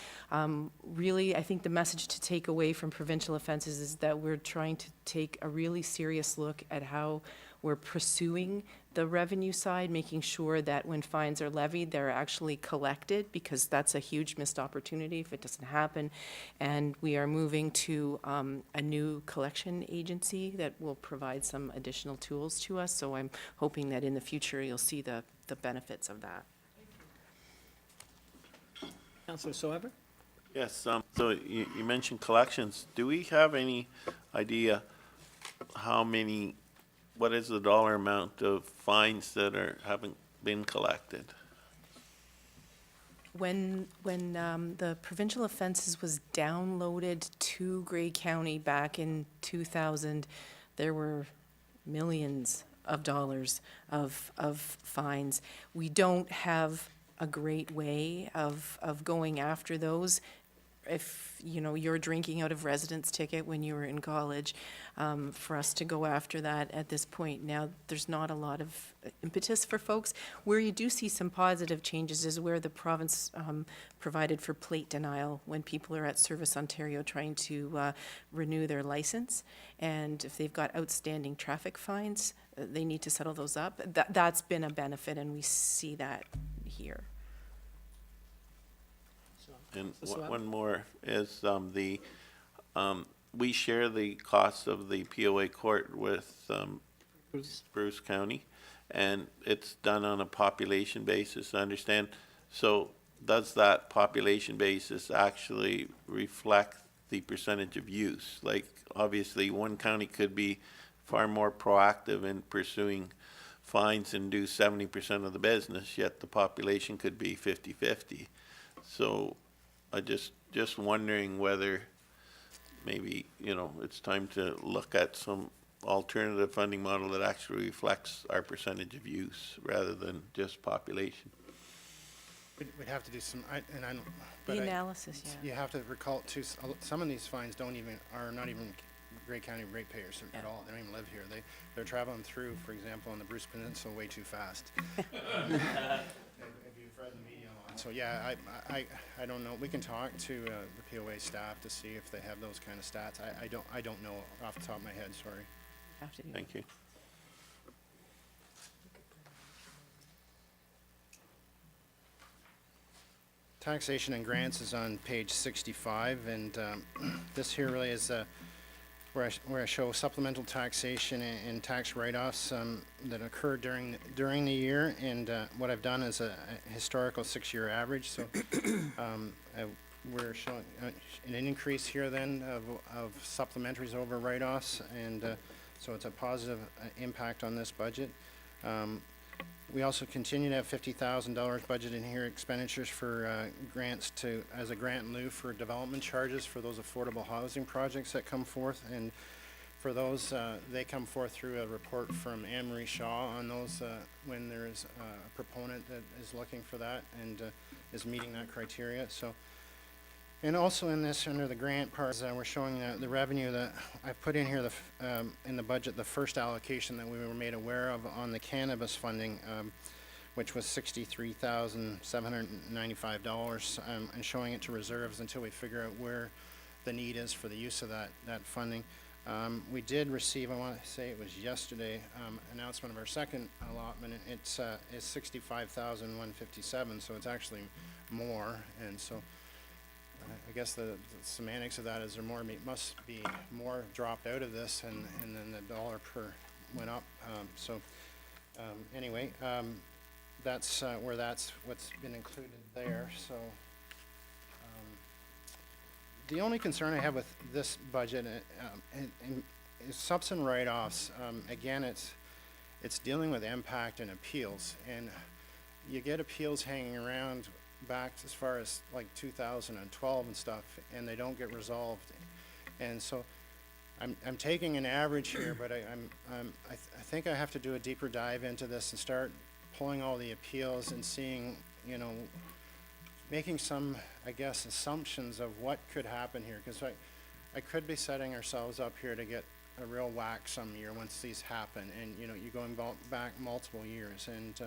Really, I think the message to take away from provincial offenses is that we're trying to take a really serious look at how we're pursuing the revenue side, making sure that when fines are levied, they're actually collected, because that's a huge missed opportunity if it doesn't happen. And we are moving to a new collection agency that will provide some additional tools to us. So I'm hoping that in the future, you'll see the benefits of that. Councillor Soever? Yes, so you mentioned collections. Do we have any idea what is the dollar amount of fines that haven't been collected? When the provincial offenses was downloaded to Grey County back in 2000, there were millions of dollars of fines. We don't have a great way of going after those. If you're drinking out of residence ticket when you were in college, for us to go after that at this point now, there's not a lot of impetus for folks. Where you do see some positive changes is where the province provided for plate denial when people are at Service Ontario trying to renew their license, and if they've got outstanding traffic fines, they need to settle those up. That's been a benefit, and we see that here. And one more is we share the costs of the POA court with Bruce County, and it's done on a population basis, I understand. So does that population basis actually reflect the percentage of use? Like, obviously, one county could be far more proactive in pursuing fines and do 70% of the business, yet the population could be 50-50. So I just wondering whether maybe, it's time to look at some alternative funding model that actually reflects our percentage of use rather than just population. We'd have to do some, The analysis, yeah. You have to recall too, some of these fines are not even Grey County ratepayers at all. They don't even live here. They're traveling through, for example, on the Bruce Peninsula way too fast. If you've read the media on. So yeah, I don't know. We can talk to the POA staff to see if they have those kind of stats. I don't know off the top of my head, sorry. Have to do Thank you. Taxation and grants is on page 65, and this here really is where I show supplemental taxation and tax write-offs that occurred during the year, and what I've done is a historical 6-year average. So we're showing an increase here then of supplementaries over write-offs, and so it's a positive impact on this budget. We also continue to have $50,000 budgeted in here expenditures for grants as a grant in lieu for development charges for those affordable housing projects that come forth. And for those, they come forth through a report from Anne Marie Shaw on those when there is a proponent that is looking for that and is meeting that criteria. So And also in this, under the grant part, we're showing the revenue that I put in here, in the budget, the first allocation that we were made aware of on the cannabis funding, which was $63,795, and showing it to reserves until we figure out where the need is for the use of that funding. We did receive, I want to say it was yesterday, announcement of our second allotment. It's $65,157, so it's actually more, and so I guess the semantics of that is there must be more dropped out of this, and then the dollar per went up. Anyway, that's what's been included there. So the only concern I have with this budget is subs and write-offs. Again, it's dealing with impact and appeals, and you get appeals hanging around back as far as like 2012 and stuff, and they don't get resolved. And so I'm taking an average here, but I think I have to do a deeper dive into this and start pulling all the appeals and seeing, making some, I guess, assumptions of what could happen here, because I could be setting ourselves up here to get a real whack some year once these happen, and you're going back multiple years, and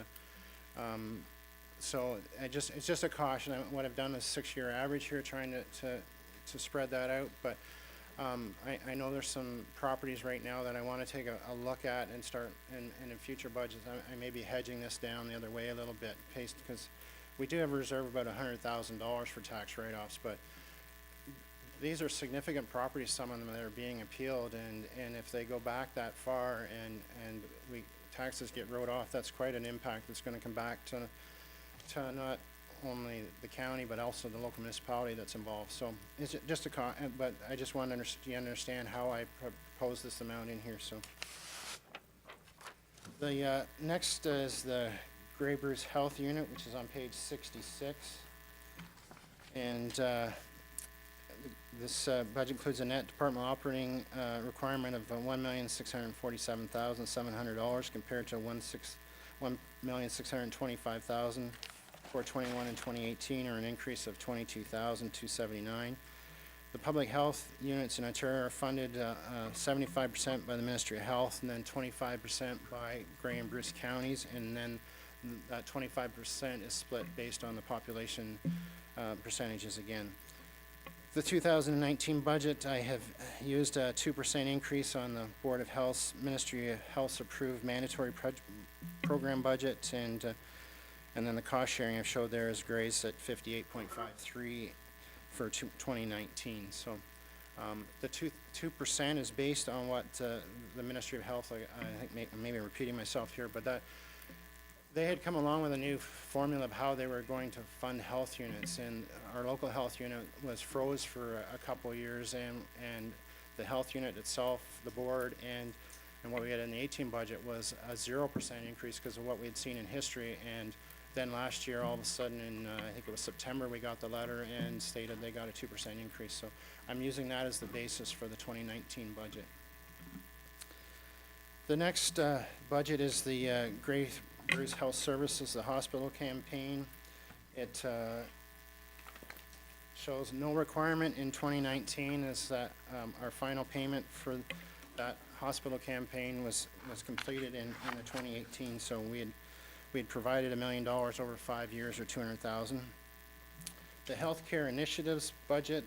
so it's just a caution. What I've done is 6-year average here, trying to spread that out. But I know there's some properties right now that I want to take a look at and start, and in future budgets, I may be hedging this down the other way a little bit, because we do have a reserve of about $100,000 for tax write-offs. But these are significant properties, some of them that are being appealed, and if they go back that far and taxes get wrote off, that's quite an impact that's going to come back to not only the county, but also the local municipality that's involved. So it's just but I just want to understand how I propose this amount in here. So the next is the Grey Bruce Health Unit, which is on page 66. And this budget includes a net department operating requirement of $1,647,700 compared to $1,625,000 for 21 and 2018, or an increase of $22,279. The public health units in Ontario are funded 75% by the Ministry of Health, and then 25% by Grey and Bruce counties, and then that 25% is split based on the population percentages again. The 2019 budget, I have used a 2% increase on the Board of Health's Ministry of Health's approved mandatory program budget, and then the cost sharing I've showed there is Gray's at 58.53 for 2019. So the 2% is based on what the Ministry of Health, I think maybe repeating myself here, but that they had come along with a new formula of how they were going to fund health units, and our local health unit was froze for a couple of years, and the health unit itself, the board, and what we had in the 18 budget was a 0% increase because of what we had seen in history. And then last year, all of a sudden, in I think it was September, we got the letter and stated they got a 2% increase. So I'm using that as the basis for the 2019 budget. The next budget is the Grey Bruce Health Services, the hospital campaign. It shows no requirement in 2019, as that our final payment for that hospital campaign was completed in the 2018. So we had provided $1 million over 5 years, or $200,000. The healthcare initiatives budget.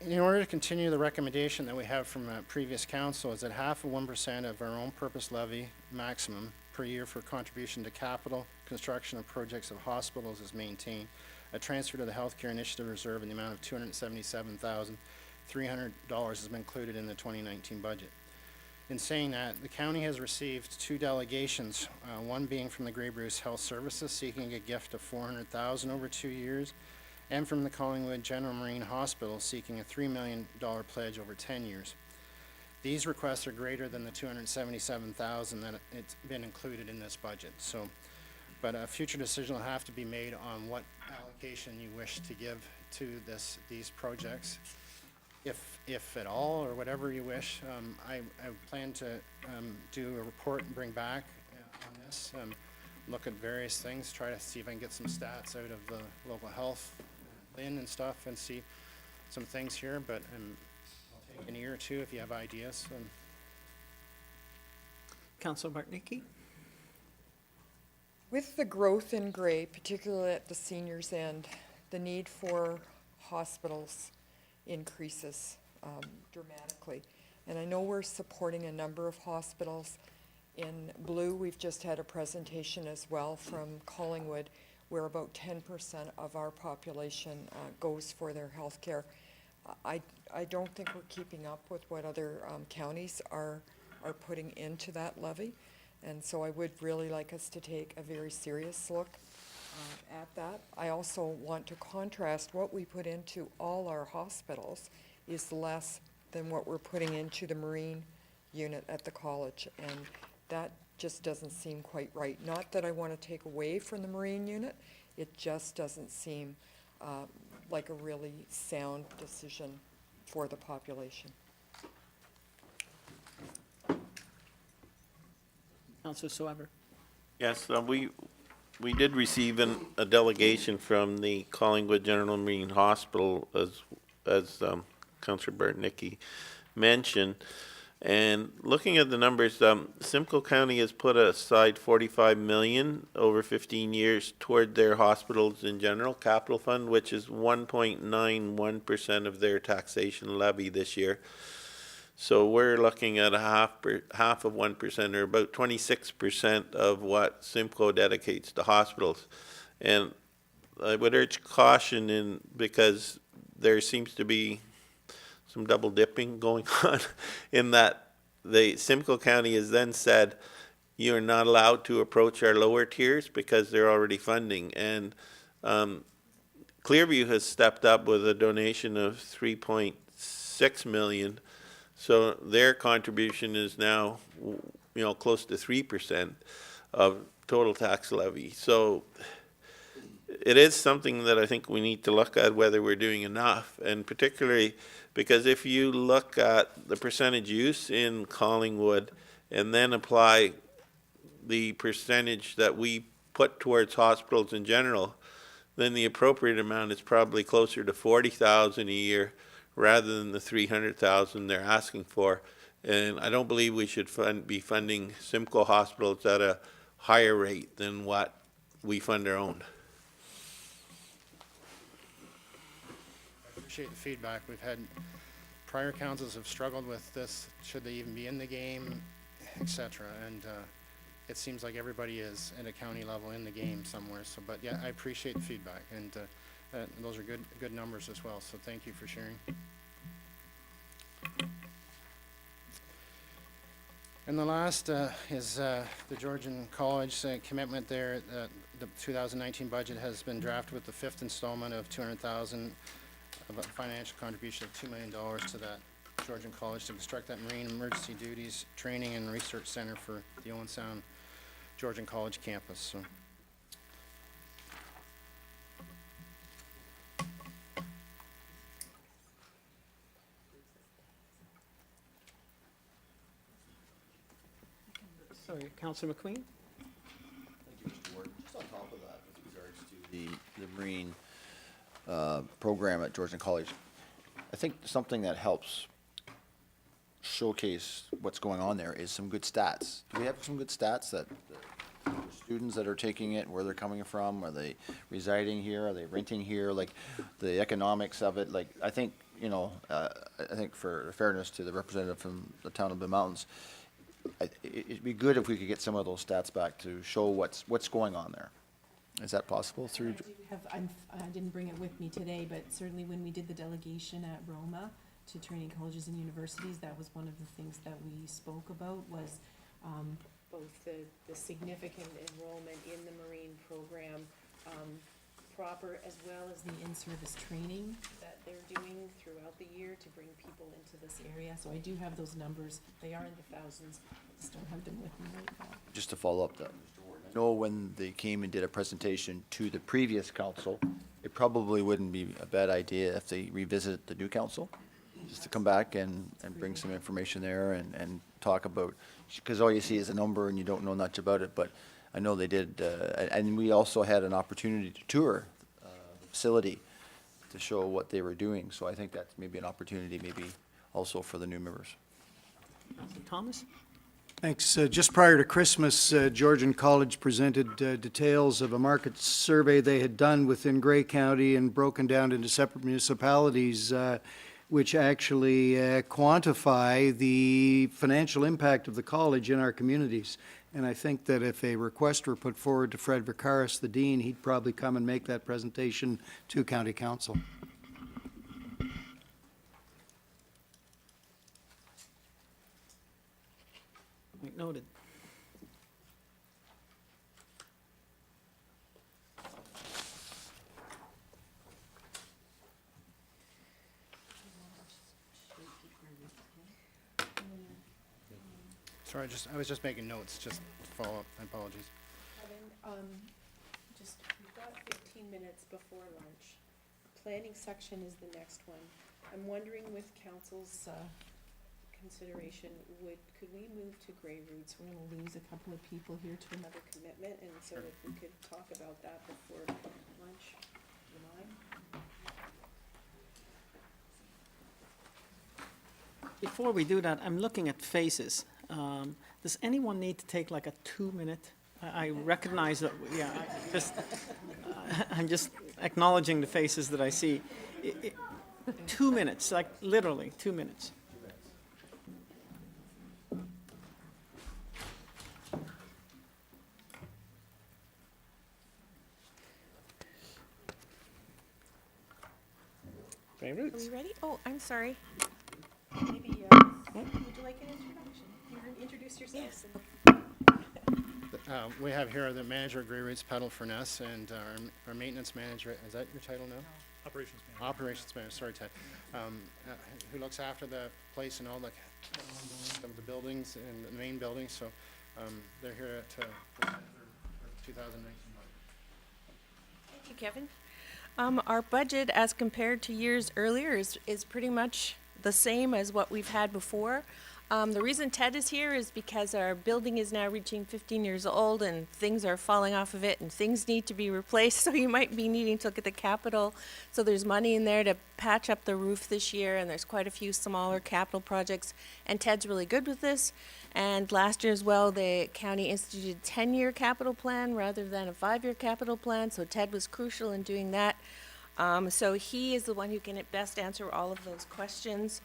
In order to continue the recommendation that we have from previous council, is that half of 1% of our own purpose levy maximum per year for contribution to capital construction of projects of hospitals is maintained. A transfer to the healthcare initiative reserve in the amount of $277,300 has been included in the 2019 budget. In saying that, the county has received 2 delegations, one being from the Grey Bruce Health Services seeking a gift of $400,000 over 2 years, and from the Collingwood General Marine Hospital seeking a $3 million pledge over 10 years. These requests are greater than the $277,000 that it's been included in this budget. So, but a future decision will have to be made on what allocation you wish to give to these projects, if at all, or whatever you wish. I plan to do a report and bring back on this. look at various things, try to see if I can get some stats out of the local health in and stuff and see some things here, but I'll take an year or two if you have ideas. Councillor Bartnicki? With the growth in Gray, particularly at the seniors' end, the need for hospitals increases dramatically. And I know we're supporting a number of hospitals. In blue, we've just had a presentation as well from Collingwood, where about 10% of our population goes for their health care. I don't think we're keeping up with what other counties are putting into that levy. And so I would really like us to take a very serious look at that. I also want to contrast what we put into all our hospitals is less than what we're putting into the Marine unit at the college. And that just doesn't seem quite right. Not that I want to take away from the Marine unit, it just doesn't seem like a really sound decision for the population. Councillor Soever? Yes, we did receive a delegation from the Collingwood General Marine Hospital, as Councillor Bartnicki mentioned. And looking at the numbers, Simcoe County has put aside $45 million over 15 years toward their hospitals in general capital fund, which is 1.91% of their taxation levy this year. So we're looking at half of 1%, or about 26% of what Simcoe dedicates to hospitals. And I would urge caution because there seems to be some double dipping going on in that the Simcoe County has then said you're not allowed to approach our lower tiers because they're already funding. And Clearview has stepped up with a donation of $3.6 million. So their contribution is now, close to 3% of total tax levy. So it is something that I think we need to look at whether we're doing enough, and particularly because if you look at the percentage use in Collingwood and then apply the percentage that we put towards hospitals in general, then the appropriate amount is probably closer to $40,000 a year rather than the $300,000 they're asking for. And I don't believe we should be funding Simcoe hospitals at a higher rate than what we fund our own. Appreciate the feedback. We've had prior councils have struggled with this, should they even be in the game, etc. And it seems like everybody is at a county level in the game somewhere. So, but yeah, I appreciate the feedback, and those are good numbers as well. So thank you for sharing. And the last is the Georgian College commitment there. The 2019 budget has been drafted with the 5th installment of $200,000 of a financial contribution of $2 million to that Georgian College to construct that Marine Emergency Duties Training and Research Center for the Owen Sound Georgian College campus. So. Sorry, Councillor McQueen? Thank you, Mr. Ward. Just on top of that, with regards to the Marine program at Georgian College, I think something that helps showcase what's going on there is some good stats. Do we have some good stats that the students that are taking it, where they're coming from? Are they residing here? Are they renting here? Like the economics of it? Like I think, I think for fairness to the representative from the town of Blue Mountains, it'd be good if we could get some of those stats back to show what's going on there. Is that possible through? I didn't bring it with me today, but certainly when we did the delegation at Roma to training colleges and universities, that was one of the things that we spoke about was both the significant enrollment in the Marine program proper, as well as the in-service training that they're doing throughout the year to bring people into this area. So I do have those numbers. They are in the thousands. I just don't have them with me right now. Just to follow up that, I know when they came and did a presentation to the previous council, it probably wouldn't be a bad idea if they revisit the new council, just to come back and bring some information there and talk about, because all you see is a number and you don't know much about it, but I know they did, and we also had an opportunity to tour the facility to show what they were doing. So I think that's maybe an opportunity, maybe also for the new members. Councillor Thomas? Thanks. Just prior to Christmas, Georgian College presented details of a market survey they had done within Grey County and broken down into separate municipalities, which actually quantify the financial impact of the college in our communities. And I think that if a request were put forward to Fred Vicaris, the dean, he'd probably come and make that presentation to County Council. Noted. Sorry, I was just making notes, just to follow up, my apologies. Kevin, we've got 15 minutes before lunch. Planning section is the next one. I'm wondering with council's consideration, could we move to Grey Roots? We're gonna lose a couple of people here to another commitment, and so if we could talk about that before lunch, you mind? Before we do that, I'm looking at faces. Does anyone need to take like a 2-minute? I recognize that, yeah, I'm just acknowledging the faces that I see. 2 minutes, like literally 2 minutes. Grey Are Roots. we ready? Oh, I'm sorry. Maybe, would you like an introduction? You introduce yourself. Yes. We have here the manager of Grey Roots, Petal Furness, and our maintenance manager, is that your title now? Operations manager. Operations manager, sorry, Ted. Who looks after the place and all the buildings and the main buildings, so they're here to present their 2019 budget. Thank you, Kevin. Our budget, as compared to years earlier, is pretty much the same as what we've had before. The reason Ted is here is because our building is now reaching 15 years old and things are falling off of it and things need to be replaced, so you might be needing to look at the capital. So there's money in there to patch up the roof this year, and there's quite a few smaller capital projects, and Ted's really good with this. And last year as well, the county instituted a 10-year capital plan rather than a 5-year capital plan, so Ted was crucial in doing that. So he is the one who can best answer all of those questions.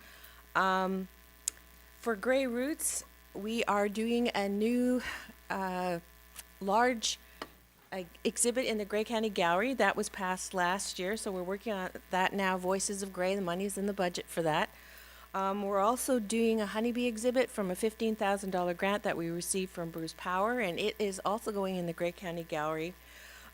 For Grey Roots, we are doing a new large exhibit in the Grey County Gallery. That was passed last year, so we're working on that now, Voices of Grey. The money's in the budget for that. We're also doing a honeybee exhibit from a $15,000 grant that we received from Bruce Power, and it is also going in the Grey County Gallery.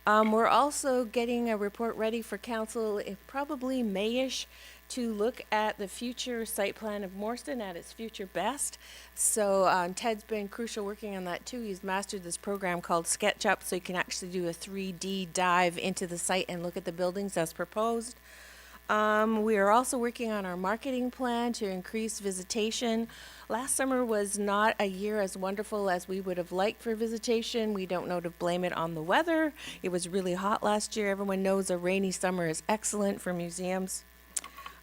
We're also getting a report ready for council, probably May-ish, to look at the future site plan of Morston at its future best. So Ted's been crucial working on that too. He's mastered this program called SketchUp, so you can actually do a 3D dive into the site and look at the buildings as proposed. We are also working on our marketing plan to increase visitation. Last summer was not a year as wonderful as we would have liked for visitation. We don't know to blame it on the weather. It was really hot last year. Everyone knows a rainy summer is excellent for museums.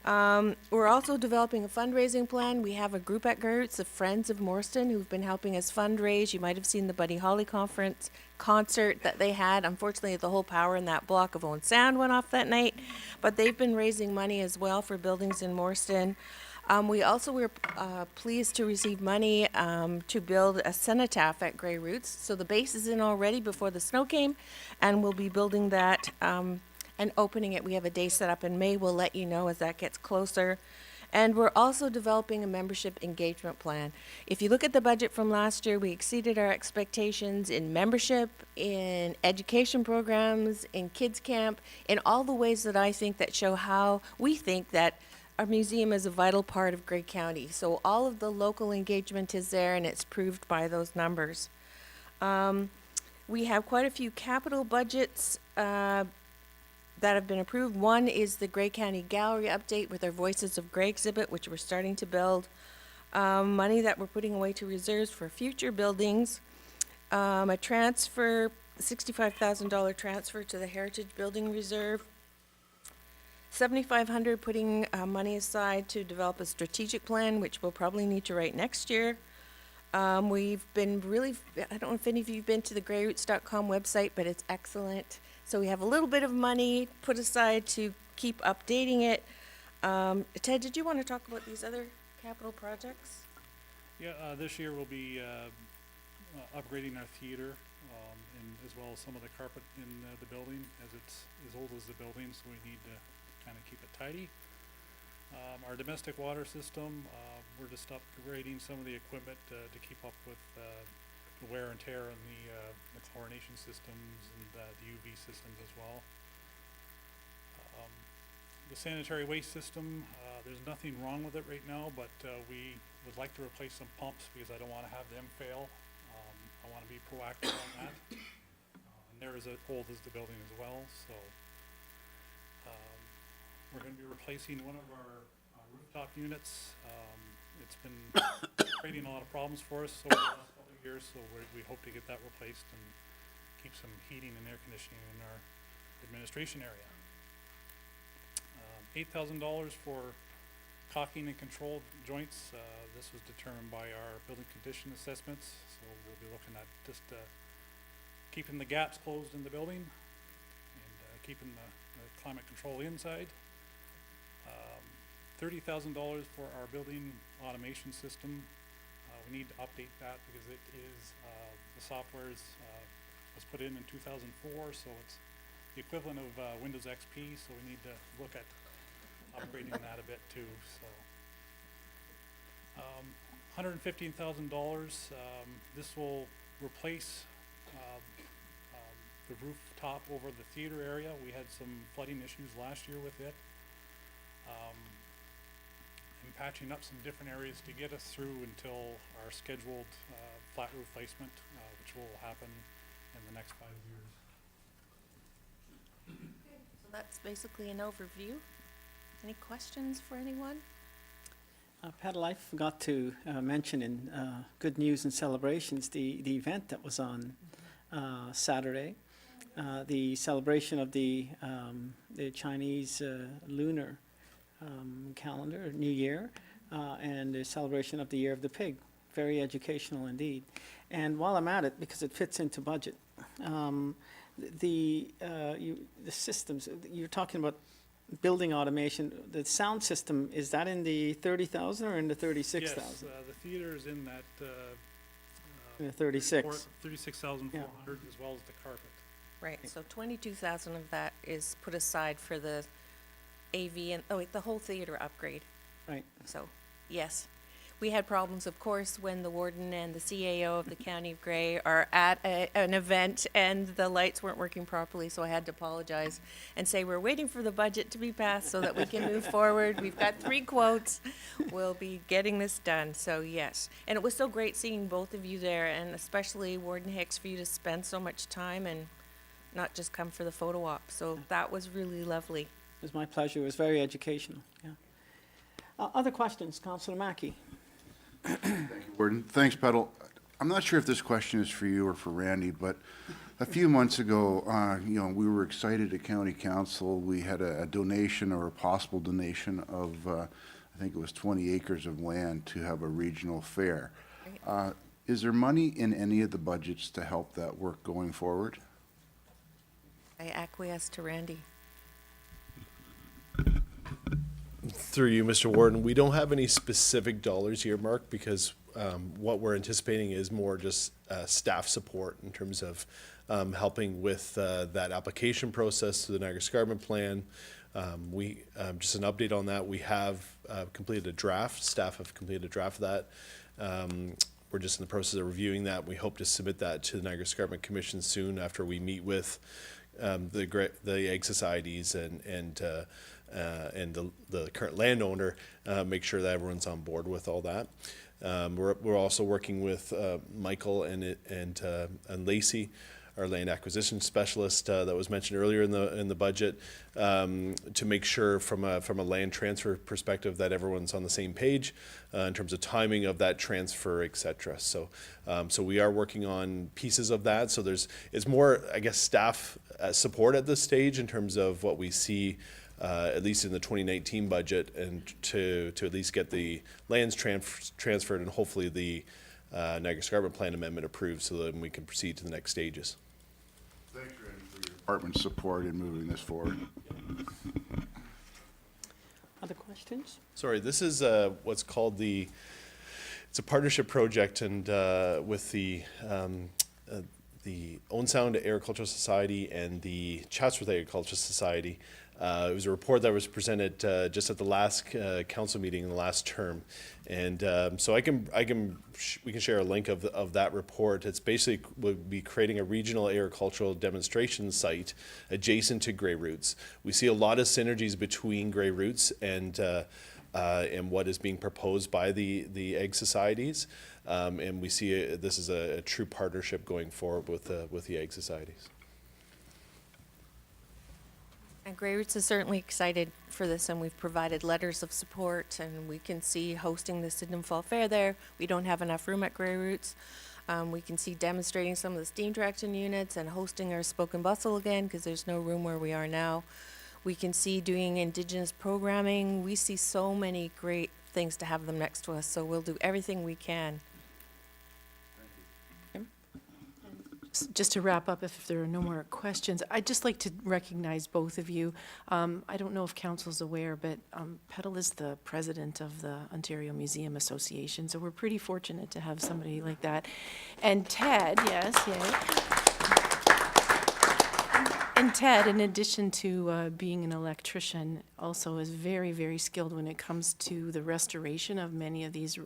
We're also developing a fundraising plan. We have a group at Grey Roots of Friends of Morston who've been helping us fundraise. You might have seen the Buddy Holly concert that they had. Unfortunately, the whole power in that block of Owen Sound went off that night, but they've been raising money as well for buildings in Morston. We also were pleased to receive money to build a cenotaph at Grey Roots. So the base is in already before the snow came, and we'll be building that and opening it. We have a day set up in May. We'll let you know as that gets closer. And we're also developing a membership engagement plan. If you look at the budget from last year, we exceeded our expectations in membership, in education programs, in kids camp, in all the ways that I think that show how we think that our museum is a vital part of Grey County. So all of the local engagement is there, and it's proved by those numbers. We have quite a few capital budgets that have been approved. One is the Grey County Gallery update with our Voices of Grey exhibit, which we're starting to build. Money that we're putting away to reserves for future buildings. A transfer, $65,000 transfer to the Heritage Building Reserve. 7,500 putting money aside to develop a strategic plan, which we'll probably need to write next year. We've been really, I don't know if any of you have been to the grayroots.com website, but it's excellent. So we have a little bit of money put aside to keep updating it. Ted, did you want to talk about these other capital projects? Yeah, this year we'll be upgrading our theater, and as well as some of the carpet in the building, as it's as old as the building, so we need to kind of keep it tidy. Our domestic water system, we're just upgrading some of the equipment to keep up with the wear and tear on the chlorination systems and the UV systems as well. The sanitary waste system, there's nothing wrong with it right now, but we would like to replace some pumps because I don't want to have them fail. I want to be proactive on that. And they're as old as the building as well, so we're going to be replacing one of our rooftop units. It's been creating a lot of problems for us over the last couple of years, so we hope to get that replaced and keep some heating and air conditioning in our administration area. $8,000 for caulking and control joints. This was determined by our building condition assessments, so we'll be looking at just keeping the gaps closed in the building and keeping the climate control inside. $30,000 for our building automation system. We need to update that because it is, the software was put in 2004, so it's the equivalent of Windows XP, so we need to look at upgrading that a bit too, so. $115,000, this will replace the rooftop over the theater area. We had some flooding issues last year with it. And patching up some different areas to get us through until our scheduled flat roof placement, which will happen in the next 5 years. So that's basically an overview. Any questions for anyone? Petal, I forgot to mention in Good News and Celebrations, the event that was on Saturday, the celebration of the Chinese lunar calendar, New Year, and the celebration of the Year of the Pig. Very educational indeed. And while I'm at it, because it fits into budget, the systems, you're talking about building automation, the sound system, is that in the 30,000 or in the 36,000? Yes, the theater is in that In the 36. 36,400 as well as the carpet. Right, so 22,000 of that is put aside for the AV and, the whole theater upgrade. Right. So, yes. We had problems, of course, when the warden and the CAO of the County of Grey are at an event and the lights weren't working properly, so I had to apologize and say we're waiting for the budget to be passed so that we can move forward. We've got 3 quotes. We'll be getting this done, so yes. And it was so great seeing both of you there, and especially Warden Hicks, for you to spend so much time and not just come for the photo op. So that was really lovely. It was my pleasure. It was very educational. Yeah. Other questions, Councillor Mackey? Warden, thanks, Petal. I'm not sure if this question is for you or for Randy, but a few months ago, we were excited at County Council. We had a donation or a possible donation of, I think it was 20 acres of land to have a regional fair. Is there money in any of the budgets to help that work going forward? I acquiesce to Randy. Through you, Mr. Warden, we don't have any specific dollars earmarked because what we're anticipating is more just staff support in terms of helping with that application process to the Niagara Escarpment Plan. We just an update on that. We have completed a draft. Staff have completed a draft of that. We're just in the process of reviewing that. We hope to submit that to the Niagara Escarpment Commission soon after we meet with the egg societies and the current landowner, make sure that everyone's on board with all that. We're also working with Michael and Lacey our land acquisition specialist that was mentioned earlier in the budget, to make sure from a land transfer perspective that everyone's on the same page in terms of timing of that transfer, et cetera. So we are working on pieces of that. So it's more, I guess, staff support at this stage in terms of what we see, at least in the 2019 budget, and to at least get the lands transferred and hopefully the Niagara Escarpment Plan amendment approved so that we can proceed to the next stages. Thanks, Randy, for your department's support in moving this forward. Other questions? Sorry, this is what's called it's a partnership project and with the Owen Sound Agricultural Society and the Chatsworth Agricultural Society. It was a report that was presented just at the last council meeting in the last term, and so we can share a link of that report. It's basically would be creating a regional agricultural demonstration site adjacent to Grey Roots. We see a lot of synergies between Grey Roots and what is being proposed by the egg societies, and we see this is a true partnership going forward with the egg societies. And Grey Roots is certainly excited for this, and we've provided letters of support, and we can see hosting the Sydenham Fall Fair there. We don't have enough room at Grey Roots. We can see demonstrating some of the steam traction units and hosting our Spoke and Bustle again, because there's no room where we are now. We can see doing Indigenous programming. We see so many great things to have them next to us, so we'll do everything we can. Just to wrap up, if there are no more questions, I'd just like to recognize both of you. I don't know if council's aware, but Petal is the president of the Ontario Museum Association, so we're pretty fortunate to have somebody like that. And Ted, yes, yay. And Ted, in addition to being an electrician, also is very, very skilled when it comes to the restoration of many of these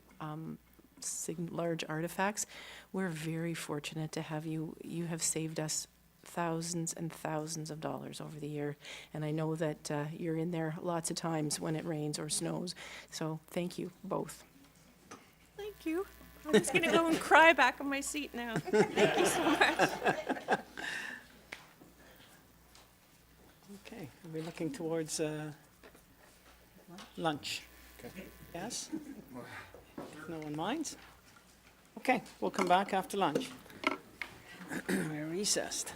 large artifacts. We're very fortunate to have you. You have saved us thousands and thousands of dollars over the year, and I know that you're in there lots of times when it rains or snows. So thank you both. Thank you. I'm just going to go and cry back on my seat now. Thank you so much. Okay, are we looking towards lunch? Okay. Yes? If no one minds? Okay, we'll come back after lunch. We're recessed.